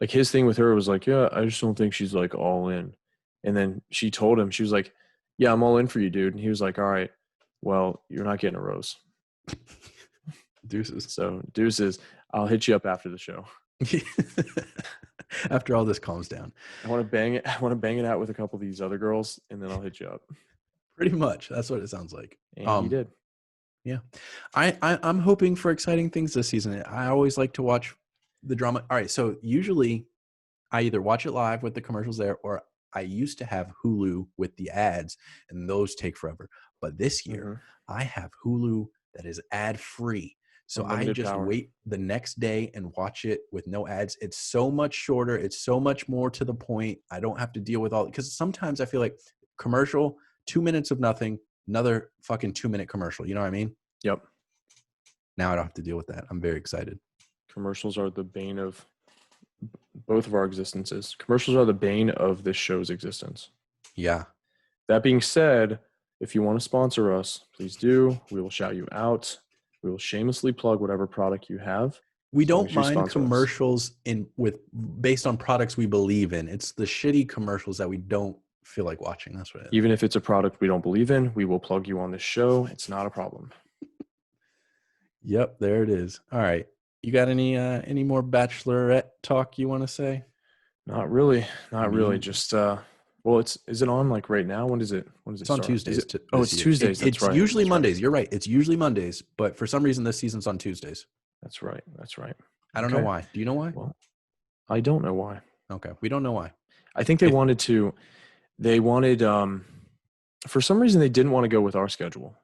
Like his thing with her was like, yeah, I just don't think she's like all in. And then she told him, she was like, yeah, I'm all in for you, dude. And he was like, all right, well, you're not getting a rose. Deuces. So deuces. I'll hit you up after the show. After all this calms down. I want to bang it out with a couple of these other girls, and then I'll hit you up. Pretty much. That's what it sounds like. And he did. Yeah. I'm hoping for exciting things this season. I always like to watch the drama. All right. So usually I either watch it live with the commercials there, or I used to have Hulu with the ads, and those take forever. But this year I have Hulu that is ad free. So I just wait the next day and watch it with no ads. It's so much shorter. It's so much more to the point. I don't have to deal with all, because sometimes I feel like commercial, 2 minutes of nothing, another fucking 2-minute commercial. You know what I mean? Yep. Now I don't have to deal with that. I'm very excited. Commercials are the bane of both of our existences. Commercials are the bane of this show's existence. Yeah. That being said, if you want to sponsor us, please do. We will shout you out. We will shamelessly plug whatever product you have. We don't mind commercials based on products we believe in. It's the shitty commercials that we don't feel like watching. That's what it is. Even if it's a product we don't believe in, we will plug you on this show. It's not a problem. Yep, there it is. All right. You got any more Bachelorette talk you want to say? Not really. Not really. Just well, is it on like right now? When does it It's on Tuesdays. It's Tuesdays. It's right. Usually Mondays. You're right. It's usually Mondays, but for some reason this season's on Tuesdays. That's right. I don't know why. Do you know why? Well, I don't know why. Okay. We don't know why. I think they wanted for some reason they didn't want to go with our schedule.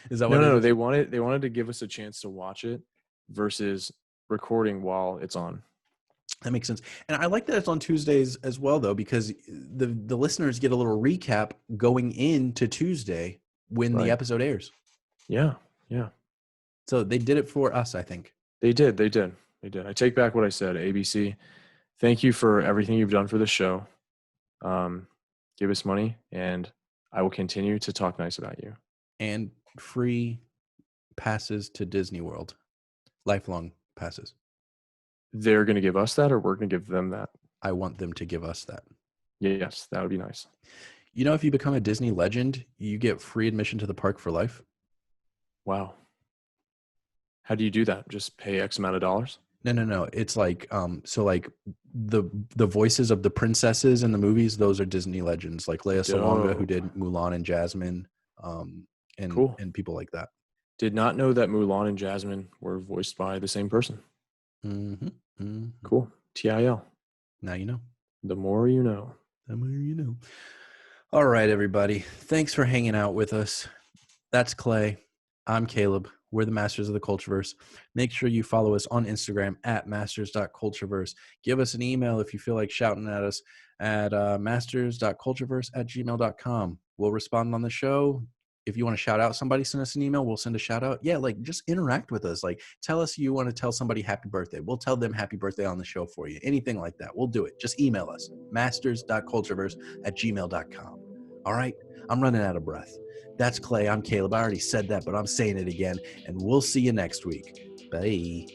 Is that what? No, they wanted to give us a chance to watch it versus recording while it's on. That makes sense. And I like that it's on Tuesdays as well, though, because the listeners get a little recap going into Tuesday when the episode airs. Yeah. So they did it for us, I think. They did. I take back what I said. ABC, thank you for everything you've done for the show. Give us money, and I will continue to talk nice about you. And free passes to Disney World. Lifelong passes. They're going to give us that, or we're going to give them that? I want them to give us that. Yes, that would be nice. You know, if you become a Disney legend, you get free admission to the park for life. Wow. How do you do that? Just pay X amount of dollars? No. It's like, so like the voices of the princesses in the movies, those are Disney legends, like Lea Salonga, who did Mulan and Jasmine, and people like that. Did not know that Mulan and Jasmine were voiced by the same person. Cool. TIL. Now you know. The more you know. The more you know. All right, everybody. Thanks for hanging out with us. That's Clay. I'm Kaleb. We're the Masters of the Cultureverse. Make sure you follow us on Instagram at masters.cultureverse. Give us an email if you feel like shouting at us at masters.cultureverse@gmail.com. We'll respond on the show. If you want to shout out somebody, send us an email. We'll send a shout out. Yeah, like just interact with us. Like tell us you want to tell somebody happy birthday. We'll tell them happy birthday on the show for you. Anything like that. We'll do it. Just email us. masters.cultureverse@gmail.com. All right. I'm running out of breath. That's Clay. I'm Kaleb. I already said that, but I'm saying it again. And we'll see you next week. Bye.